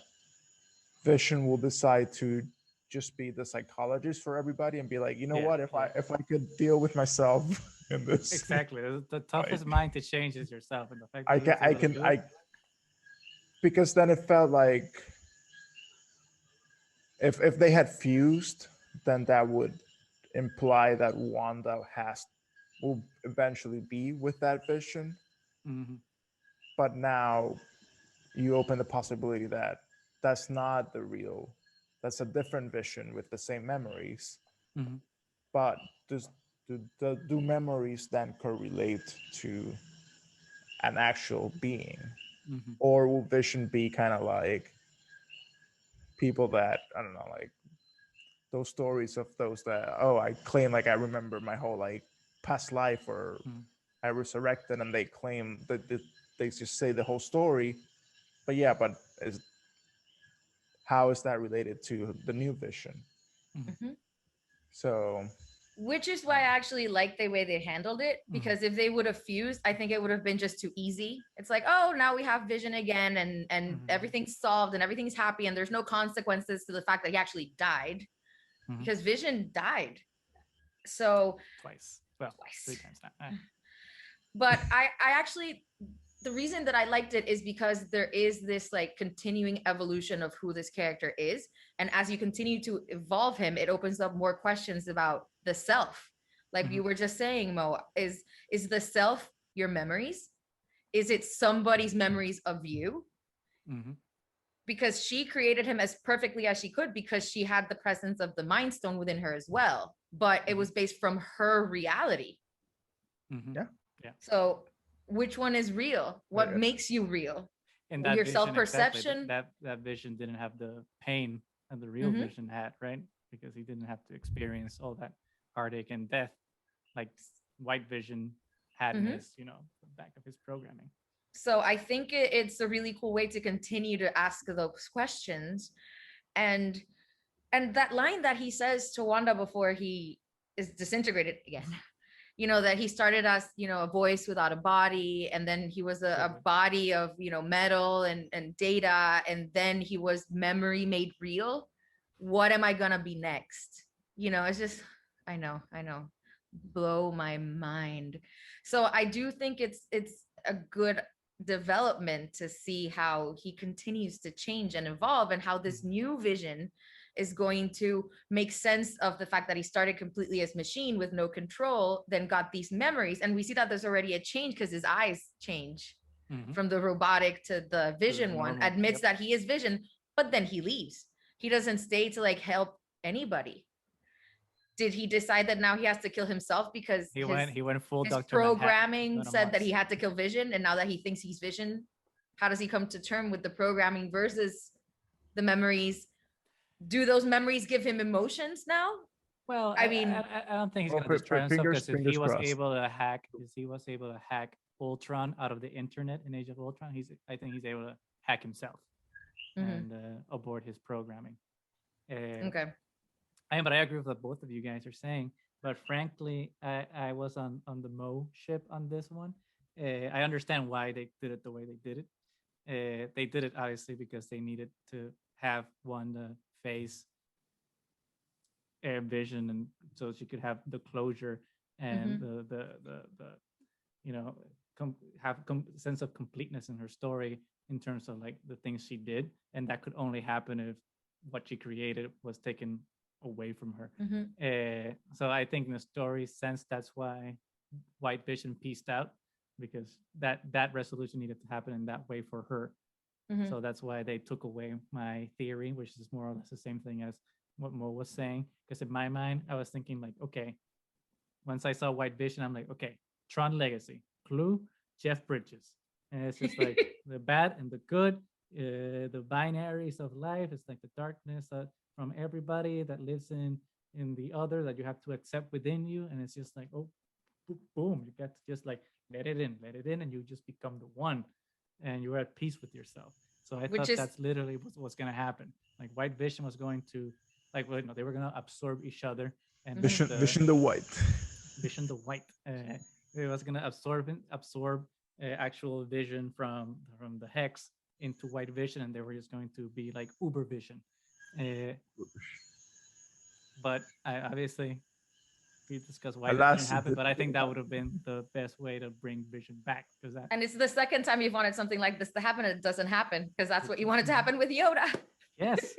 Vision will decide to just be the psychologist for everybody and be like, you know Yeah, what, if I could deal with myself in this, Exactly. The toughest like, mind to change is yourself, and the fact that I he was able to can do it. because then it felt like if they had fused, then that would imply that Wanda will eventually be with that Vision. Mhm. But now you open the possibility that that's not the real, that's a different Vision with the same memories. Mhm. But do memories then correlate to an actual being, Mhm. or will Vision be kind of like people that, I don't know, like those stories of those that, oh, I claim like I remember my whole like past life, or Mhm. I resurrected, and they claim that they just say the whole story. But yeah, but how is that related to the new Vision? Mhm. Mhm. So Which is why I actually like the way they handled it, because if they would have fused, I think it would have been just too easy. It's like, oh, now we have Vision again, and everything's solved and everything's happy, and there's no consequences to the fact that he actually died, Mhm. because Vision died. So Twice. Well, Twice. 3 times now. but I actually, the reason that I liked it is because there is this like continuing evolution of who this character is. And as you continue to evolve him, it opens up more questions about the self. Like you were just saying, Mo, is the self your memories? Is it somebody's memories of you? Mhm. Because she created him as perfectly as she could, because she had the presence of the Mind Stone within her as well. But it was based from her reality. Mhm. Yeah. So which one is real? What Yeah. makes you real? In that Your vision, self-perception? exactly, that vision didn't have the pain that the real Mhm. vision had, right? Because he didn't have to experience all that heartache and death like white vision had in Mhm. his, the back of his programming. So I think it's a really cool way to continue to ask those questions. And that line that he says to Wanda before he is disintegrated again, that he started as, a voice without a body, and then he was a body of, metal and data, and then he was memory made real. What am I gonna be next? It's just, I know, blow my mind. So I do think it's a good development to see how he continues to change and evolve, and how this new vision is going to make sense of the fact that he started completely as machine with no control, then got these memories. And we see that there's already a change because his eyes change from the robotic to the vision one, normal, admits that he is vision, but then he leaves. He doesn't stay to like help anybody. Did he decide that now he has to kill himself because he went full his Dr. programming said that he had to kill Vision, and now that he thinks he's Vision, how does he come to term with the programming versus the memories? Do those memories give him emotions now? Well, I mean, I don't think he's going to destroy himself, because if he was crossed. able to hack Ultron out of the internet in Age of Ultron, I think he's able to hack himself and abort his programming. okay. But I agree with what both of you guys are saying. But frankly, I was on the Mo ship on this one. I understand why they did it the way they did it. They did it obviously because they needed to have one face Vision, and so she could have the closure and the have sense of completeness in her story in terms of like the things she did, and that could only happen if what she created was taken away from her. So I think in the story sense, that's why White Vision pieced out, because that resolution needed to happen in that way for her. So that's why they took away my theory, which is more or less the same thing as what Mo was saying. Because in my mind, I was thinking like, okay, once I saw White Vision, I'm like, okay, Tron Legacy, Clue, Jeff Bridges. And it's just like the bad and the good, the binaries of life. It's like the darkness from everybody that lives in the other that you have to accept within you. And it's just like, oh, boom, you got to just like let it in, and you just become the one, and you're at peace with yourself. So I thought that's literally what's going to happen. Like White Vision was going to, like, well, no, they were going to absorb each other, and Vision the White. Vision the White. It was going to absorb actual Vision from the Hex into White Vision, and they were just going to be like Uber Vision. But obviously we discussed why that didn't happen, but I think that would have been the best way to bring Vision back, because that. And it's the second time you've wanted something like this to happen, and it doesn't happen, because that's what you wanted to happen with Yoda. Yes.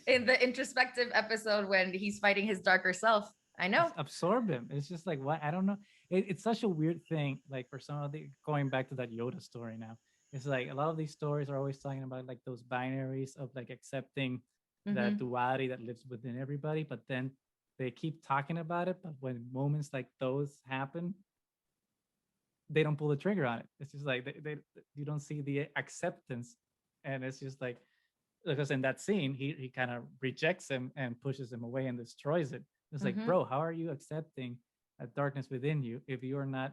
In the introspective episode when he's fighting his darker self. I know. Just absorb him. It's just like, what? I don't know. It's such a weird thing. Like for some of the, going back to that Yoda story now, it's like a lot of these stories are always talking about like those binaries of like accepting the duality that lives within everybody, but then they keep talking about it. But when moments like those happen, they don't pull the trigger on it. It's just like you don't see the acceptance, and it's just like, because in that scene he kind of rejects him and pushes him away and destroys it. It's like, bro, how are you accepting a darkness within you if you're not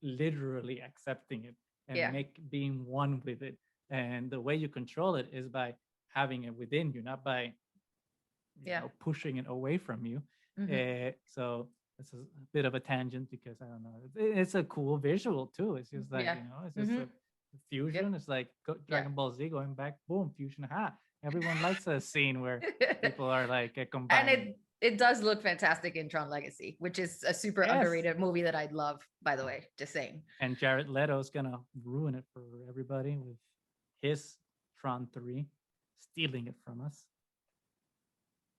literally accepting it and being one with it? And the way you control it is by having it within you, not by pushing it away from you. So it's a bit of a tangent, because I don't know, it's a cool visual too. It's just like, it's just a fusion. It's like Dragon Ball Z going back, boom, fusion. Everyone likes a scene where people are like combined. And it does look fantastic in Tron Legacy, which is a super underrated movie that I love, by the way, just saying. And Jared Leto's gonna ruin it for everybody with his Tron 3, stealing it from us.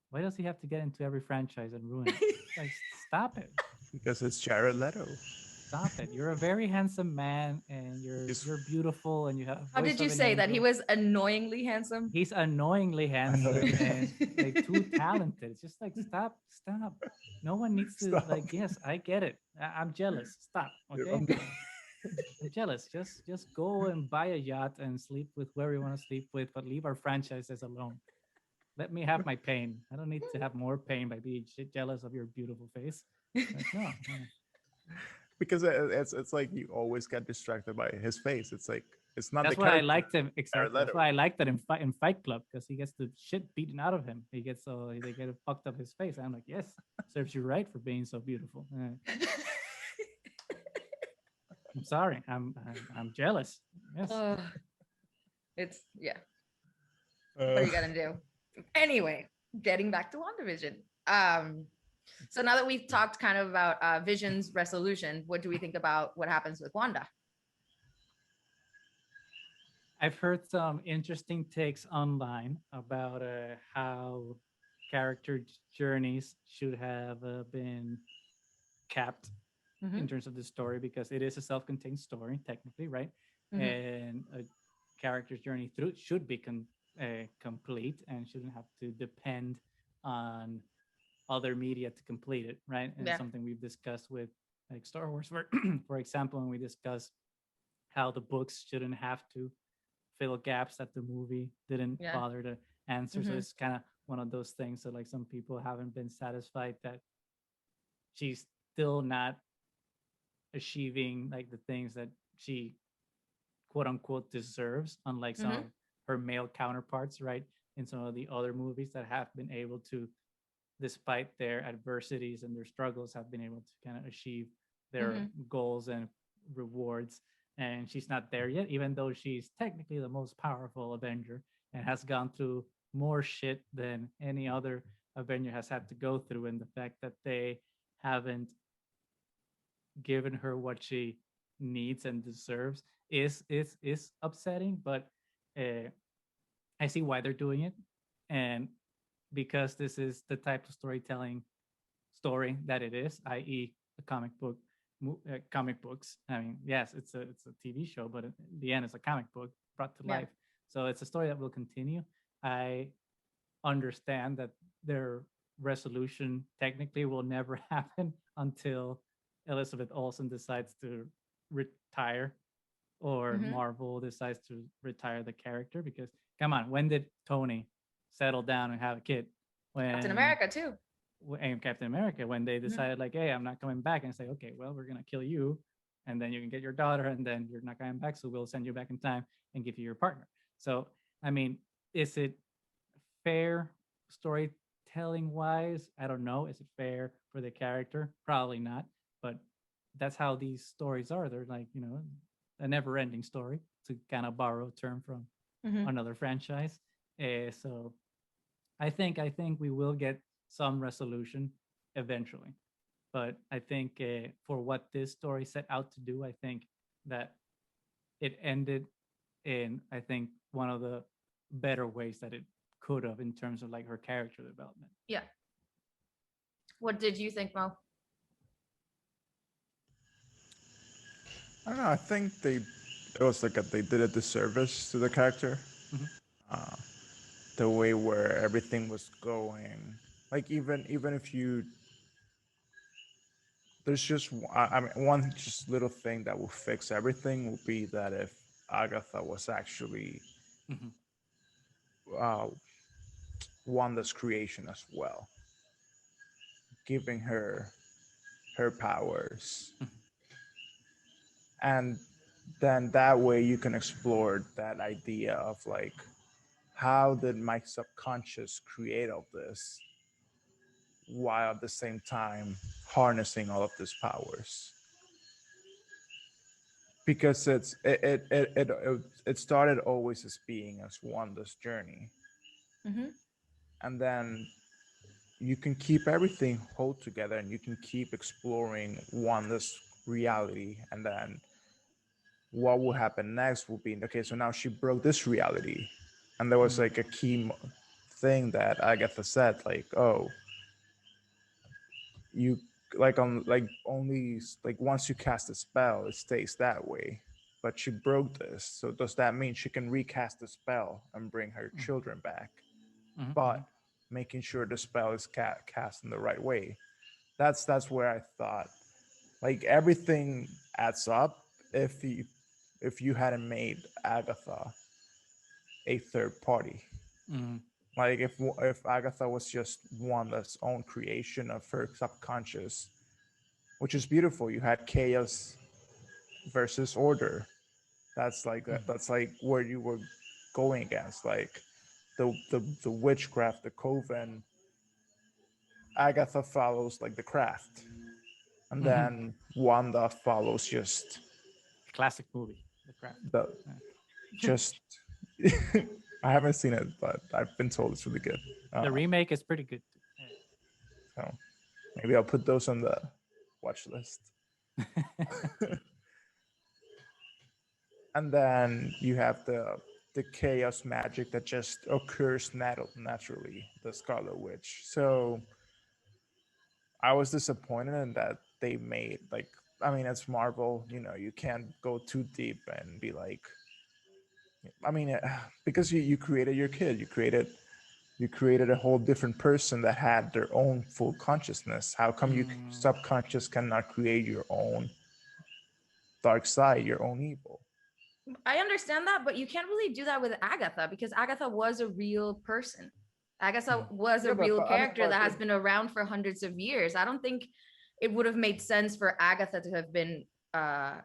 Why does he have to get into every franchise and ruin it? Like, stop it. Because it's Jared Leto. stop it. You're a very handsome man, and He's- you're beautiful, and you have a How voice did you of an say that he angel. was annoyingly handsome? He's annoyingly handsome Annoying. and like too talented. It's just like stop. No one needs to Stop. like. Yes, I get it. I'm jealous. Stop. Okay. I'm good. I'm jealous. Just go and buy a yacht and sleep with whoever you want to sleep with, but leave our franchises alone. Let me have my pain. I don't need to have more pain by being jealous of your beautiful face. Like, no. Because it's like you always get distracted by his face. It's like it's not That's the why I character. liked him. Exactly. That's Leto. why I liked that in Fight Club, because he gets the shit beaten out of him. He gets so they get fucked up his face. I'm like, yes, serves you right for being so beautiful. I'm sorry. I'm jealous. Yes. It's yeah. What are you gonna do? Anyway, getting back to WandaVision. So now that we've talked kind of about Vision's resolution, what do we think about what happens with Wanda? I've heard some interesting takes online about how character journeys should have been capped in terms of the story, because it is a self-contained story technically, right? And a character's journey through should be complete and shouldn't have to depend on other media to complete it, right? And something we've discussed with like Star Wars, for example, when we discuss how the books shouldn't have to fill gaps that the movie didn't bother to answer. So it's kind of one of those things that like some people haven't been satisfied that she's still not achieving like the things that she quote unquote deserves, unlike some of her male counterparts, right? In some of the other movies that have been able to, despite their adversities and their struggles, have been able to kind of achieve their goals and rewards. And she's not there yet, even though she's technically the most powerful Avenger and has gone through more shit than any other Avenger has had to go through. And the fact that they haven't given her what she needs and deserves is upsetting, but I see why they're doing it. And because this is the type of story that it is, i.e. a comic books. I mean, yes, it's a TV show, but in the end, it's a comic book brought to life. So it's a story that will continue. I understand that their resolution technically will never happen until Elizabeth Olsen decides to retire, or Marvel decides to retire the character. Because come on, when did Tony settle down and have a kid? When Captain America too. And Captain America, when they decided like, hey, I'm not coming back, and say, okay, well, we're gonna kill you, and then you can get your daughter, and then you're not coming back, so we'll send you back in time and give you your partner. So I mean, is it fair storytelling wise? I don't know. Is it fair for the character? Probably not. But that's how these stories are. They're like, a never-ending story, to kind of borrow a term from another franchise. So I think we will get some resolution eventually. But I think for what this story set out to do, I think that it ended in, I think, one of the better ways that it could have, in terms of like her character development. Yeah. What did you think, Mo? I don't know. I think it was like they did a disservice to the character. The way where everything was going, like even if you, there's just I mean, one just little thing that will fix everything will be that if Agatha was actually Wanda's creation as well, giving her powers. And then that way you can explore that idea of like, how did my subconscious create all this while at the same time harnessing all of these powers? Because it started always as being as Wanda's journey, and then you can keep everything hold together, and you can keep exploring Wanda's reality, and then what will happen next will be, okay, so now she broke this reality, and there was like a key thing that Agatha said, like, oh, you like on like only like once you cast a spell, it stays that way. But she broke this, so does that mean she can recast the spell and bring her Mm-hmm. children back? Mm-hmm. But making sure the spell is cast in the right way. That's where I thought like everything adds up if you hadn't made Agatha a third party. Mm-hmm. Like if Agatha was just Wanda's own creation of her subconscious, which is beautiful. You had chaos versus order. That's like that. Mm-hmm. That's like where you were going against, like the witchcraft, the coven. Agatha follows like the craft, and Mm-hmm. then Wanda follows just Classic movie, The Craft. the just. I haven't seen it, but I've been told it's really good. The remake is pretty good too. So maybe I'll put those on the watch list. Yeah. And then you have the chaos magic that just occurs naturally, the Scarlet Witch. So I was disappointed in that they made like, I mean, it's Marvel, you know, you can't go too deep and be like, I mean, because you created your kid, you created a whole different person that had their own full consciousness. How come you Mm. subconscious cannot create your own dark side, your own evil? I understand that, but you can't really do that with Agatha because Agatha was a real person. Agatha was Yeah, a real but I mean, character that has been around for hundreds of years. I don't think it would have made sense for Agatha to have been her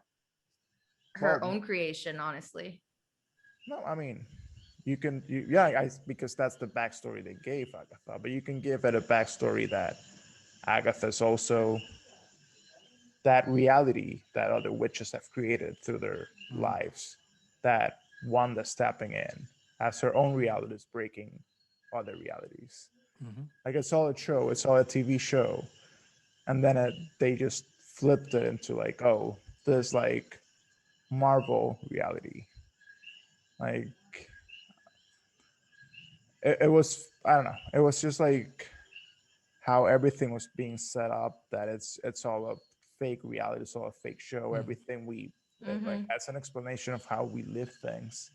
well, own creation, honestly. no, I mean, yeah, because that's the backstory they gave Agatha, but you can give it a backstory that Agatha's also that reality that other witches have created through their lives, that Wanda stepping in as her own reality is breaking other realities. Mm-hmm. Like it's all a show, it's all a TV show, and then they just flipped it into like, oh, this like Marvel reality, like it was, I don't know, it was just like how everything was being set up, that it's all a fake reality, it's all a fake show. Mhm. Everything we like Mhm. as an explanation of how we live things,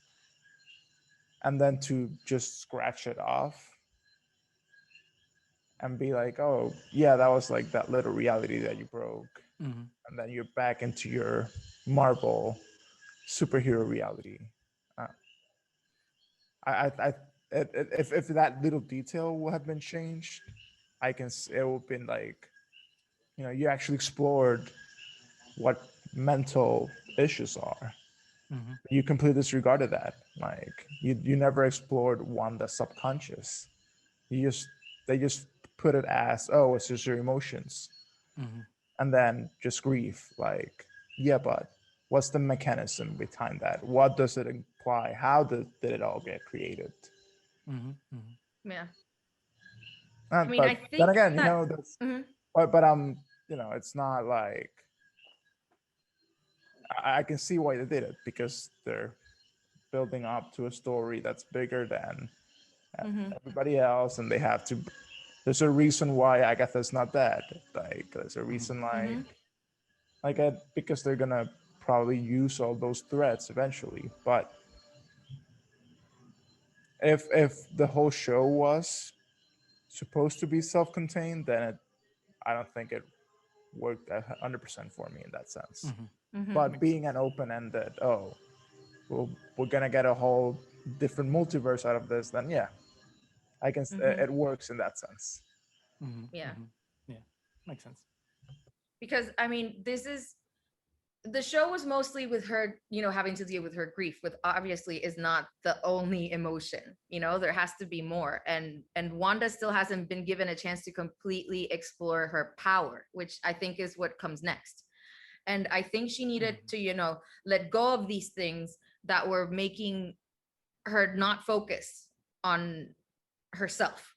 and then to just scratch it off and be like, oh yeah, that was like that little reality that you broke, Mm-hmm. and then you're back into your Marvel superhero reality. uh, I if that little detail would have been changed, it would have been like, you know, you actually explored what mental issues are. Mm-hmm. You completely disregarded that. Like you never explored Wanda's subconscious. You just they just put it as, oh, it's just your emotions, Mm-hmm. and then just grief. Like, yeah, but what's the mechanism behind that? What does it imply? How did it all get created? Mm-hmm. Mm-hmm. Yeah. I mean, But I then think again, you that know, that's Mhm. but you know, it's not like I can see why they did it, because they're building up to a story that's bigger than Mhm. everybody else, and they have to. There's a reason why Agatha's not dead. Like there's a Mm-hmm. reason Mhm. because they're gonna probably use all those threats eventually. But if the whole show was supposed to be self-contained, then I don't think it worked 100% for me in that sense. Mm-hmm. Mhm. But Makes being sense. an open-ended, oh, well, we're gonna get a whole different multiverse out of this, then yeah, I can. Mhm. It works in that sense. Mm-hmm. Yeah. Mm-hmm. Yeah, makes sense. Because I mean, this is the show was mostly with her, having to deal with her grief, with obviously is not the only emotion. There has to be more. And Wanda still hasn't been given a chance to completely explore her power, which I think is what comes next. And I think she needed Mm-hmm. to, let go of these things that were making her not focus on herself.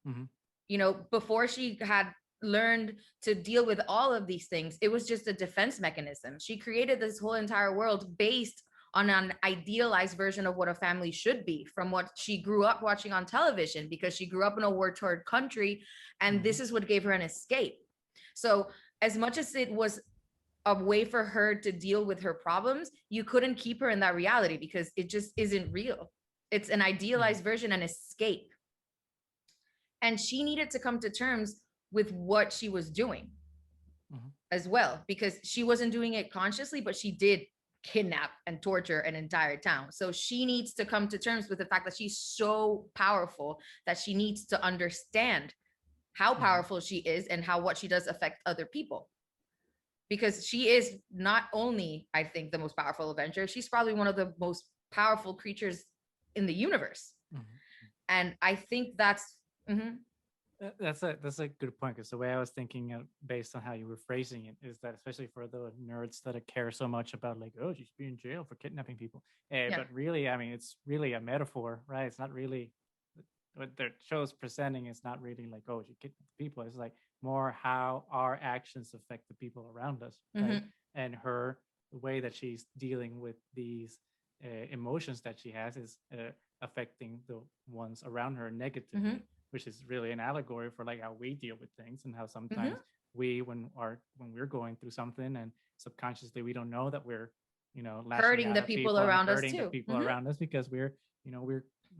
Mm-hmm. Before she had learned to deal with all of these things, it was just a defense mechanism. She created this whole entire world based on an idealized version of what a family should be from what she grew up watching on television, because she grew up in a war-torn country, and Mm-hmm. this is what gave her an escape. So as much as it was a way for her to deal with her problems, you couldn't keep her in that reality because it just isn't real. It's an idealized version and escape. And she needed to come to terms with what she was doing as well, because she wasn't doing it consciously, but she did kidnap and torture an entire town. So she needs to come to terms with the fact that she's so powerful that she needs to understand how powerful she is and how what she does affect other people. Because she is not only, I think, the most powerful Avenger, she's probably one of the most powerful creatures in the universe. And I think that's that's a good point, because the way I was thinking based on how you were phrasing it is that, especially for the nerds that care so much about like, oh, she should be in jail for kidnapping people, but really, I mean, it's really a metaphor, right? It's not really what the show's presenting. Is not really like, oh, she kidnapped people. It's like more how our actions affect the people around us, right? And her, the way that she's dealing with these emotions that she has is affecting the ones around her negatively, which is really an allegory for like how we deal with things, and how sometimes we, when we're going through something and subconsciously we don't know that we're, hurting the people around us too. The people around us, because we're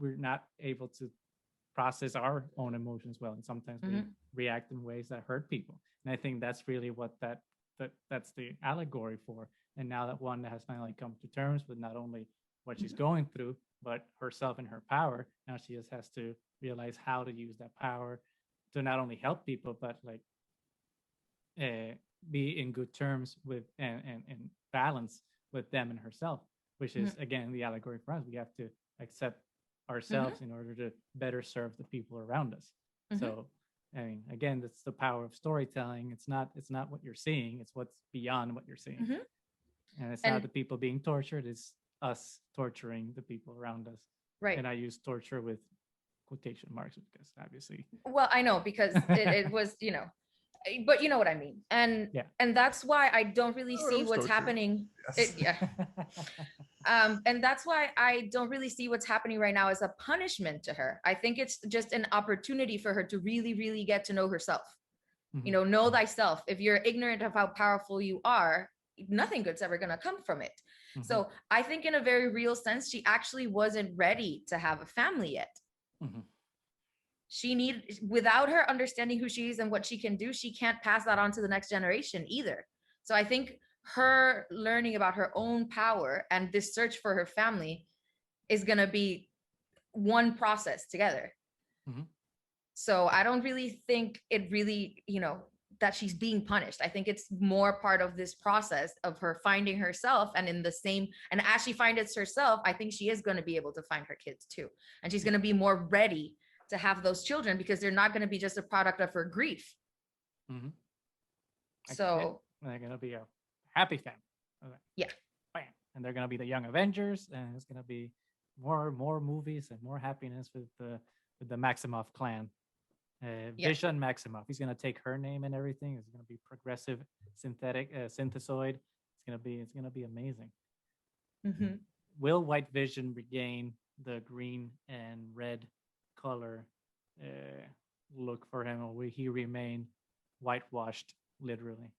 not able to process our own emotions well, and sometimes we react in ways that hurt people. And I think that's really what that's the allegory for. And now that Wanda has finally come to terms with not only what she's going through, but herself and her power, now she just has to realize how to use that power to not only help people, but like be in good terms with and balance with them and herself, which is again the allegory for us. We have to accept ourselves in order to better serve the people around us. So I mean, again, that's the power of storytelling. It's not what you're seeing, it's what's beyond what you're seeing. And it's not the people being tortured, it's us torturing the people around us. Right. And I use torture with quotation marks because obviously. Well, I know, because it was, but you know what I mean. And that's why I don't really see what's happening. And that's why I don't really see what's happening right now as a punishment to her. I think it's just an opportunity for her to really, really get to know herself. Know thyself. If you're ignorant of how powerful you are, nothing good's ever going to come from it. So I think in a very real sense, she actually wasn't ready to have a family yet. She without her understanding who she is and what she can do, she can't pass that on to the next generation either. So I think her learning about her own power and this search for her family is going to be one process together. So I don't really think it really, that she's being punished. I think it's more part of this process of her finding herself, and and as she finds herself, I think she is going to be able to find her kids too. And she's going to be more ready to have those children, because they're not going to be just a product of her grief. So they're going to be a happy family. Yeah. Bam. And they're going to be the Young Avengers, and it's going to be more movies and more happiness with the Maximoff clan. Vision Maximoff. He's going to take her name and everything. It's going to be progressive synthetic synthesoid. It's going to be amazing. Will White Vision regain the green and red color look for him, or will he remain whitewashed literally?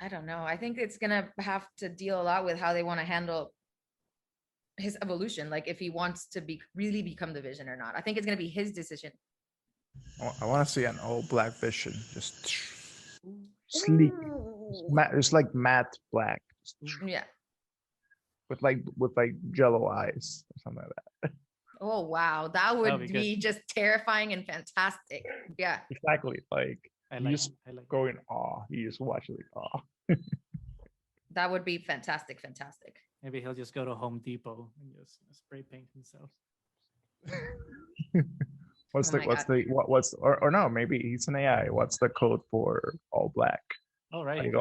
I don't know. I think it's going to have to deal a lot with how they want to handle his evolution. Like if he wants to really become the Vision or not. I think it's going to be his decision. I want to see an all black Vision, just sleek, just like matte black. Yeah. With like jello eyes or something like that. Oh wow, that would be just terrifying and fantastic. Yeah. Exactly. Like you just go in awe. You just watch it like awe. That would be fantastic. Maybe he'll just go to Home Depot and just spray paint himself. or no, maybe he's an AI. What's the code for all black? Oh right.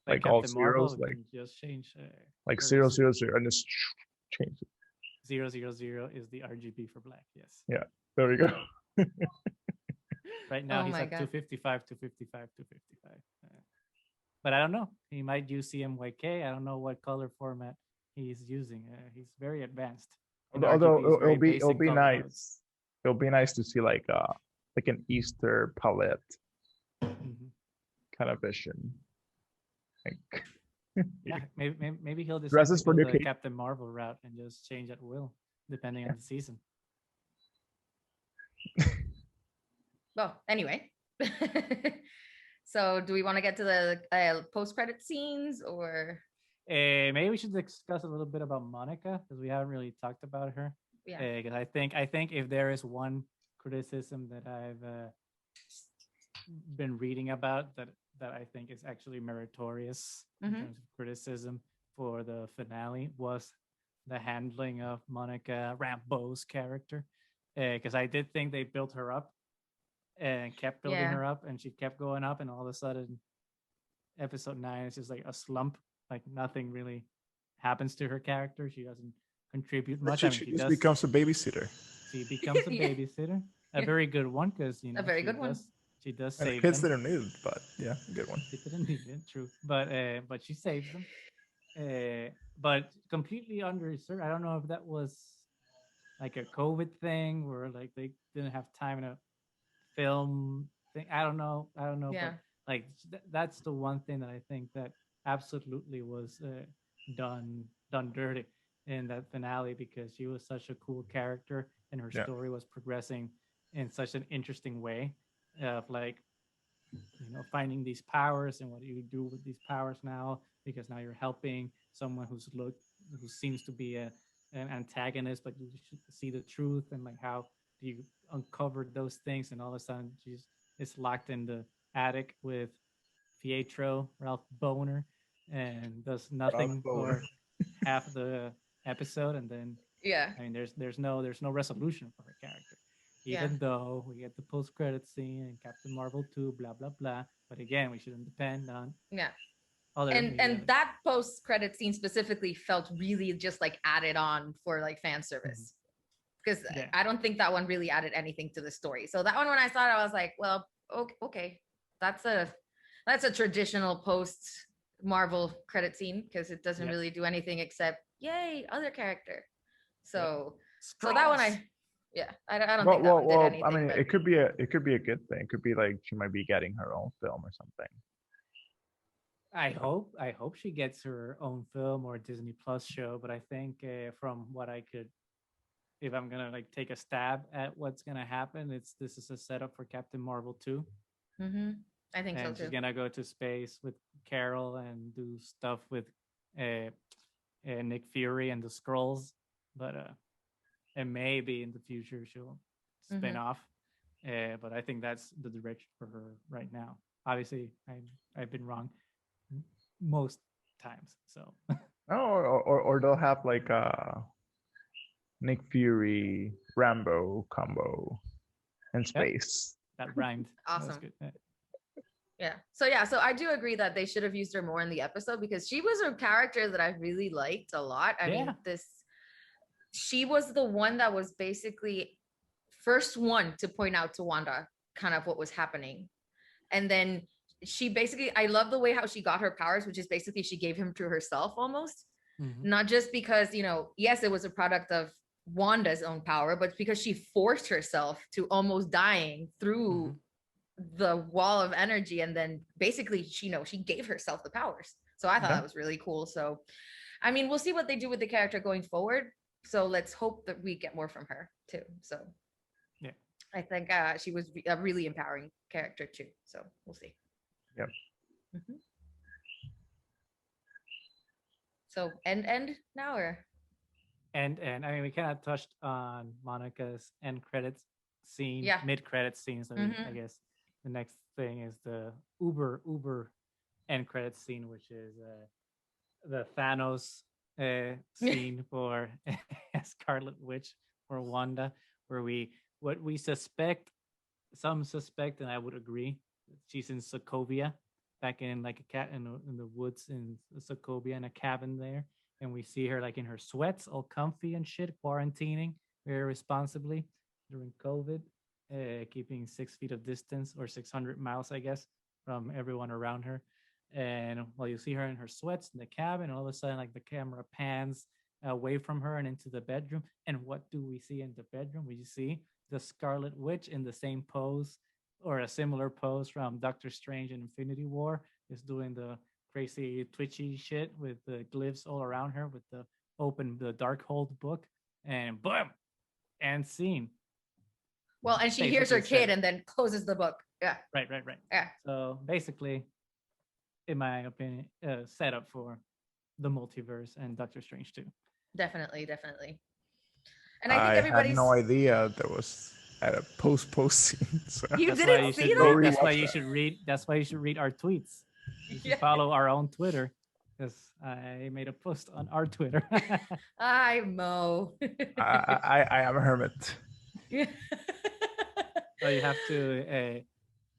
Like all zeros, like just change like 000 and just change it. 000 is the RGB for black. Yes. Yeah. There we go. Right now he's at 255, 255, 255. But I don't know. He might use CMYK. I don't know what color format he's using. He's very advanced. Although it'll be nice. It'll be nice to see like an Easter palette kind of vision. Like, Yeah, maybe he'll decide Dresses to for go the the occasion. Captain Marvel route and just change at will, depending on the season. Well, anyway. So do we want to get to the post-credit scenes or? Maybe we should discuss a little bit about Monica because we haven't really talked about her. Yeah. Because I think if there is one criticism that I've been reading about that I think is actually meritorious in terms of criticism for the finale was the handling of Monica Rambeau's character. Because I did think they built her up and kept building her up, and she kept going up, and all of a sudden, episode 9 is just like a slump. Like nothing really happens to her character. She doesn't contribute much. She just becomes a babysitter. She becomes a babysitter, a very good one, because a very good one. She does and save the kids them. didn't need it, but yeah, good one. She didn't need it, true, but she saves them. But completely underserved. I don't know if that was like a COVID thing, where like they didn't have time to film thing. I don't know. Yeah. But like that's the one thing that I think that absolutely was done dirty in that finale, because she was such a cool character and her story was progressing in such an interesting way of like, you know, finding these powers and what do you do with these powers now, because now you're helping someone who seems to be an antagonist, but you should see the truth, and like how do you uncover those things, and all of a sudden she's is locked in the attic with Pietro Ralph Boner and does nothing for half the episode, and then I mean there's no resolution for her character, even though we get the post-credit scene and Captain Marvel 2, blah blah blah. But again, we shouldn't depend on other and that post-credit scene specifically felt really just like added on for like fan service, because I don't think that one really added anything to the story. So that one, when I saw it, I was like, well, okay, that's a traditional post Marvel credit scene, because it doesn't really do anything except yay other character. So so that one I don't think that one did anything. I mean, it could be a good thing. It could be like she might be getting her own film or something. I hope she gets her own film or Disney Plus show. But I think from what I could, if I'm gonna like take a stab at what's gonna happen, this is a setup for Captain Marvel 2. I think so too. She's gonna go to space with Carol and do stuff with Nick Fury and the Skrulls, but and maybe in the future she'll spin off. But I think that's the direction for her right now. Obviously, I've been wrong most times. So or they'll have like a Nick Fury Rambo combo in space. That rhymed. Awesome. That was good. So I do agree that they should have used her more in the episode, because she was a character that I really liked a lot. I mean, she was the one that was basically first one to point out to Wanda kind of what was happening. And then she basically, I love the way how she got her powers, which is basically she gave him to herself almost. Not just because, you know, yes, it was a product of Wanda's own power, but because she forced herself to almost dying through the wall of energy, and then basically she gave herself the powers. So I thought that was really cool. So I mean, we'll see what they do with the character going forward, so let's hope that we get more from her too. So I think she was a really empowering character too, so we'll see. So end now, or and I mean, we kind of touched on Monica's end credits scene, mid credits scene. So I guess the next thing is the uber end credits scene, which is the Thanos scene for Scarlet Witch or Wanda, where some suspect, and I would agree, she's in Sokovia, back in like a cat in the woods in Sokovia, in a cabin there, and we see her like in her sweats, all comfy and shit, quarantining very responsibly during COVID, keeping 6 feet of distance, or 600 miles, I guess, from everyone around her. And while you see her in her sweats in the cabin, all of a sudden, like the camera pans away from her and into the bedroom. And what do we see in the bedroom? We see the Scarlet Witch in the same pose or a similar pose from Doctor Strange in Infinity War is doing the crazy twitchy shit with the glyphs all around her with the Darkhold book, and boom, and scene. Well, and she hears her kid and then closes the book. Yeah. Right. Yeah. So basically, in my opinion, set up for the multiverse and Doctor Strange too. Definitely. And I think had no idea there was at a post scene. So You That's why didn't you see should that? read. That's why you should read. That's why you should read our tweets. You should follow our own Twitter, because I made a post on our Twitter. I Mo. I am a hermit. Yeah. So you have to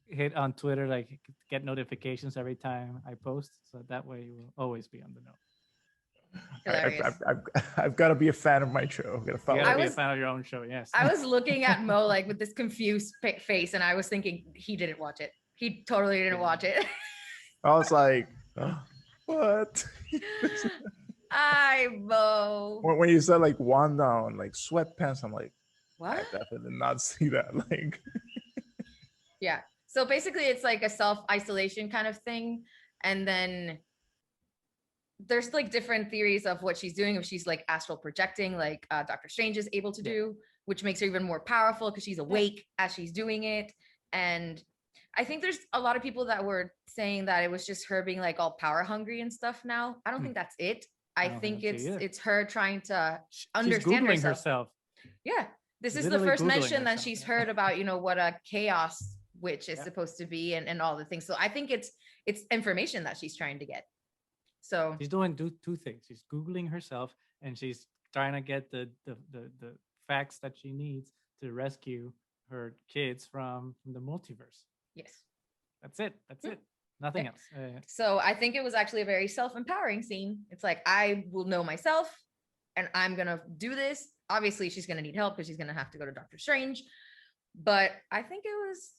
hit on Twitter, like get notifications every time I post, so that way you will always be on the know. Hilarious. I've got to be a fan of my show. I've got to You follow. gotta be a was- fan of your own show. Yes. I was looking at Mo like with this confused face, and I was thinking he didn't watch it. He totally didn't watch it. I was like, what? I Mo. When you said like Wanda on like sweatpants, I'm like, I What? definitely did not see that. Like, Yeah. So basically, it's like a self-isolation kind of thing, and then there's like different theories of what she's doing. If she's like astral projecting, like Doctor Strange is able to do, which makes her even more powerful because she's awake as she's doing it. And I think there's a lot of people that were saying that it was just her being like all power hungry and stuff now. I don't think that's it. I don't think think so either. it's her trying to She's understand Googling herself. Yeah. This She's is the literally first Googling mention that herself, she's yeah. heard about, what a chaos witch is Yeah. supposed to be and all the things. So I think it's information that she's trying to get. So She's doing two things. She's Googling herself, and she's trying to get the facts that she needs to rescue her kids from the multiverse. yes. That's it. Nothing else. So I think it was actually a very self-empowering scene. It's like, I will know myself and I'm going to do this. Obviously she's going to need help because she's going to have to go to Doctor Strange. But I think it was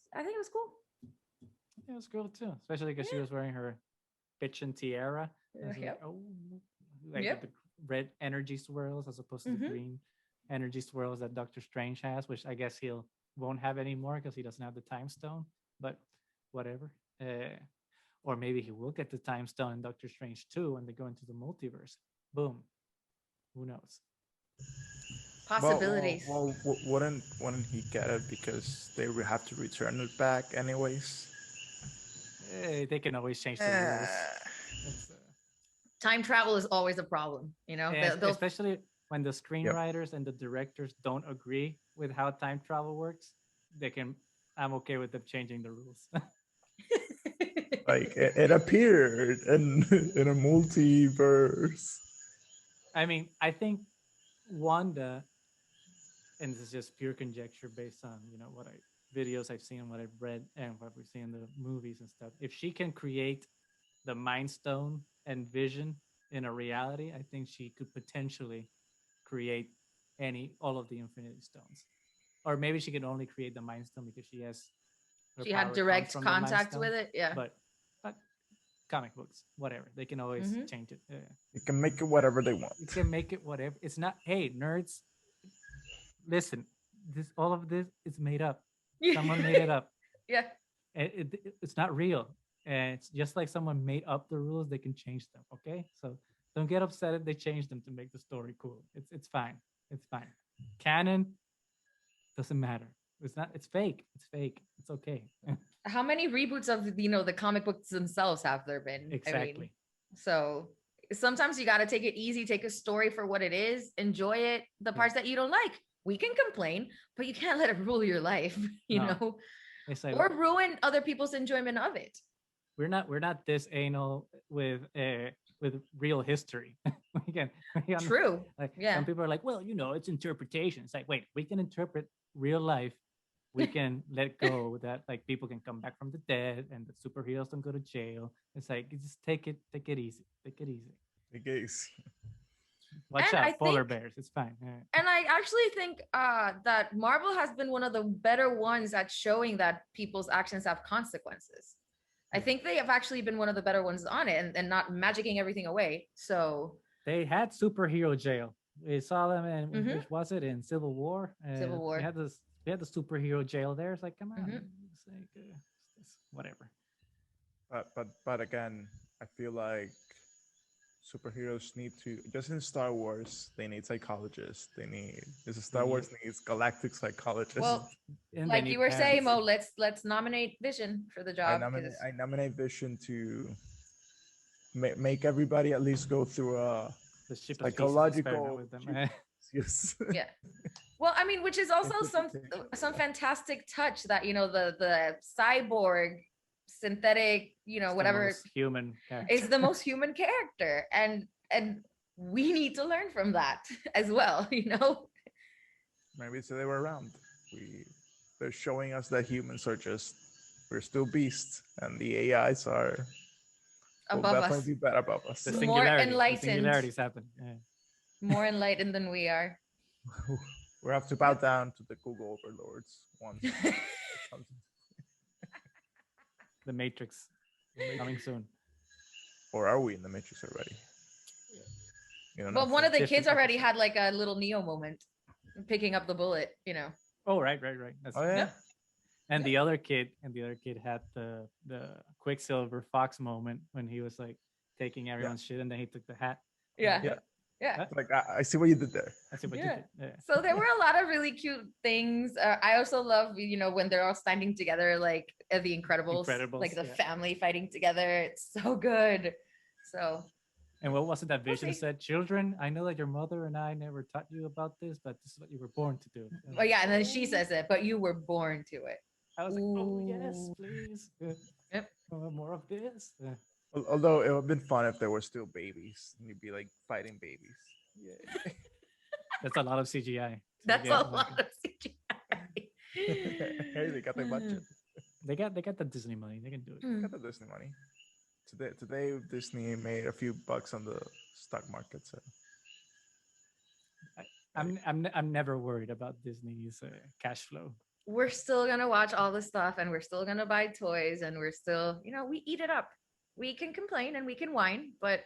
cool. It was cool too, especially because she was wearing her bitchin' tiara. And it's Yep. like, oh, like Yep. the red energy swirls as opposed to the green energy swirls that Doctor Strange has, which I guess won't have anymore because he doesn't have the time stone. But whatever. Or maybe he will get the time stone in Doctor Strange 2 when they go into the multiverse. Boom. Who knows? Possibilities. Well, wouldn't he get it because they would have to return it back anyways? They can always change the rules. It's, Time travel is always a problem, They'll- especially when the screenwriters and the directors don't agree with how time travel works. I'm okay with them changing the rules. Like it appeared in a multiverse. I mean, I think Wanda, and this is just pure conjecture based on what videos I've seen, what I've read, and what we've seen in the movies and stuff. If she can create the Mind Stone and Vision in a reality, I think she could potentially create all of the Infinity Stones, or maybe she can only create the Mind Stone because she has. She had direct contact with it, yeah. But comic books, whatever, they can always change it. They can make it whatever they want. You can make it whatever. It's not. Hey, nerds, listen. All of this is made up. Someone made it up. Yeah. It's not real. And it's just like someone made up the rules. They can change them. Okay, so don't get upset if they change them to make the story cool. It's fine. It's fine. Canon doesn't matter. It's not. It's fake. It's fake. It's okay. How many reboots of the comic books themselves have there been? Exactly. I mean, so sometimes you got to take it easy, take a story for what it is, enjoy it. The parts that you don't like, we can complain, but you can't let it rule your life, know, It's like, or ruin other people's enjoyment of it. We're not this anal with real history. True. Like Yeah. some people are like, well, it's interpretation. It's like, wait, we can interpret real life. We can let go that like people can come back from the dead and the superheroes don't go to jail. It's like, just take it easy. Take it easy. Watch And out, polar bears. It's fine. Yeah. And I actually think that Marvel has been one of the better ones at showing that people's actions have consequences. I think they have actually been one of the better ones on it and not magicking everything away. So they had superhero jail. We saw them in which was it in Civil War? Civil War. We had the superhero jail there. It's like, come on, like whatever. But again, I feel like superheroes need to, just in Star Wars, they need psychologists. This is Star They Wars needs galactic psychologists. Well, And they like you need were saying, Mo, parents. let's nominate Vision for the job because I nominate Vision to make everybody at least go through a The ship of thesis experiment psychological. with them. Yes. yeah. Well, I mean, which is also Interpretation. some fantastic touch that the cyborg synthetic, It's the whatever most human character. is the most human character, and we need to learn from that as well. Maybe so they were around. They're showing us that humans are just, we're still beasts, and the AIs are will Above us, definitely be better above us. The More singularity. enlightened. The singularities happen. Yeah. more enlightened than we are. We have to bow down to the Google overlords once. it comes The Matrix coming soon. Or are we in the Matrix already? You don't know. Well, one of the Different kids already episode. had like a little Neo moment, picking up the bullet. Oh, right. That's, Oh yeah. And the other kid had the Quicksilver Fox moment when he was like taking everyone's shit and then he took the hat. Yeah. Yeah. Yeah. Like I see what you did there. I see what you Yeah. did. Yeah. So there were a lot of really cute things. I also love, when they're all standing together, like the Incredibles, like the yeah. family fighting together. It's so good. So And what was it that Vision see. said? Children, I know that your mother and I never taught you about this, but this is what you were born to do. oh yeah, and then she says it, but you were born to it. I was like, oh yes, Ooh. please. Yep. More of this. Although it would have been fun if there were still babies and you'd be like fighting babies. Yeah. That's a lot of CGI. That's a lot of CGI. Hey, they got their budget. They got the Disney money. They can do it. They got the Disney money. Today Disney made a few bucks on the stock market. So I'm never worried about Disney's cash flow. We're still gonna watch all the stuff, and we're still gonna buy toys, and we're still, we eat it up. We can complain and we can whine, but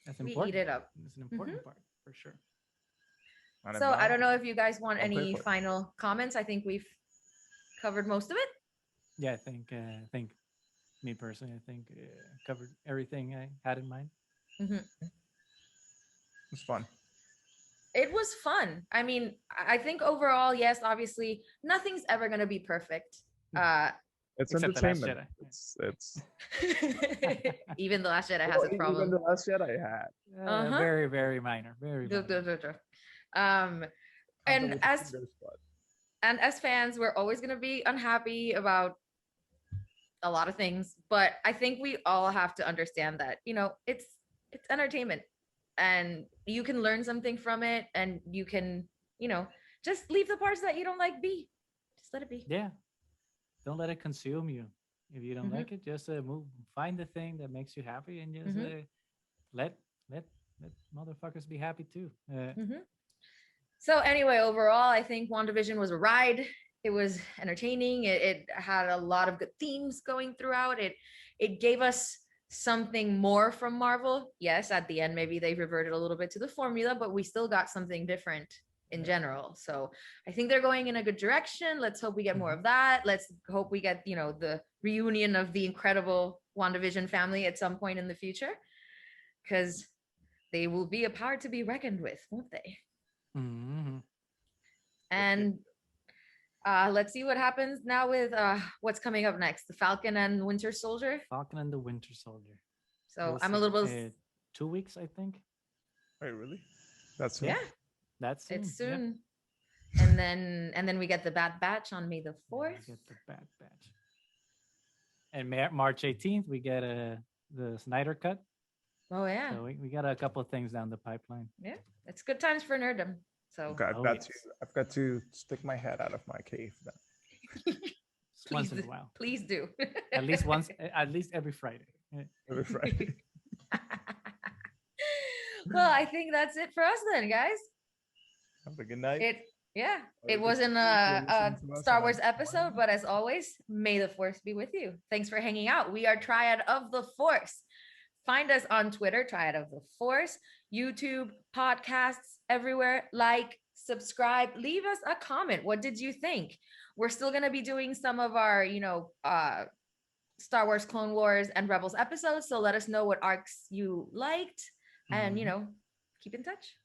That's we important. eat it up. It's an important part for sure. and if So I not, don't know if you guys want I'll pay any for it. final comments. I think we've covered most of it. Yeah, I think me personally, I think covered everything I had in mind. It's fun. It was fun. I mean, I think overall, yes, obviously, nothing's ever gonna be perfect. It's Except The Last entertainment. Jedi. It's Even The Last Jedi has a even problem. the Last Jedi had. Uh-huh. Very, very minor. Very minor. And With the as fingers, but as fans, we're always gonna be unhappy about a lot of things, but I think we all have to understand that it's entertainment, and you can learn something from it, and you can just leave the parts that you don't like be. Just let it be. Yeah. Don't let it consume you. If you don't Mhm. like it, just move. Find the thing that makes you happy, and just let motherfuckers be happy too. So anyway, overall, I think WandaVision was a ride. It was entertaining. It had a lot of good themes going throughout. It gave us something more from Marvel. Yes, at the end, maybe they reverted a little bit to the formula, but we still got something different in general. So I think they're going in a good direction. Let's hope we get more of that. Let's hope we get, the reunion of the incredible WandaVision family at some point in the future, because they will be a power to be reckoned with, won't they? Mm-hmm. And let's see what happens now with what's coming up next, the Falcon and Winter Soldier. Falcon and the Winter Soldier. So We'll I'm a see. little bit 2 weeks, I think. wait, really? That's yeah, That's soon. it's Yep. soon. And then we get the Bad Batch on May the We 4th. get the Bad Batch. And March 18th, we get the Snyder Cut. Oh yeah. So we got a couple of things down the pipeline. Yeah. It's good times for nerddom. So Okay, Oh, I've got to stick my head out of my cave then. Just once in a while. Please do. At least every Friday. Yeah. Every Friday. Well, I think that's it for us then, guys. Have a good night. It wasn't a Star Wars episode, but as always, may the Force be with you. Thanks for hanging out. We are Triad of the Force. Find us on Twitter, Triad of the Force, YouTube, podcasts, everywhere. Like, subscribe, leave us a comment. What did you think? We're still going to be doing some of our, Star Wars, Clone Wars, and Rebels episodes. So let us know what arcs you liked and, Mhm. keep in touch.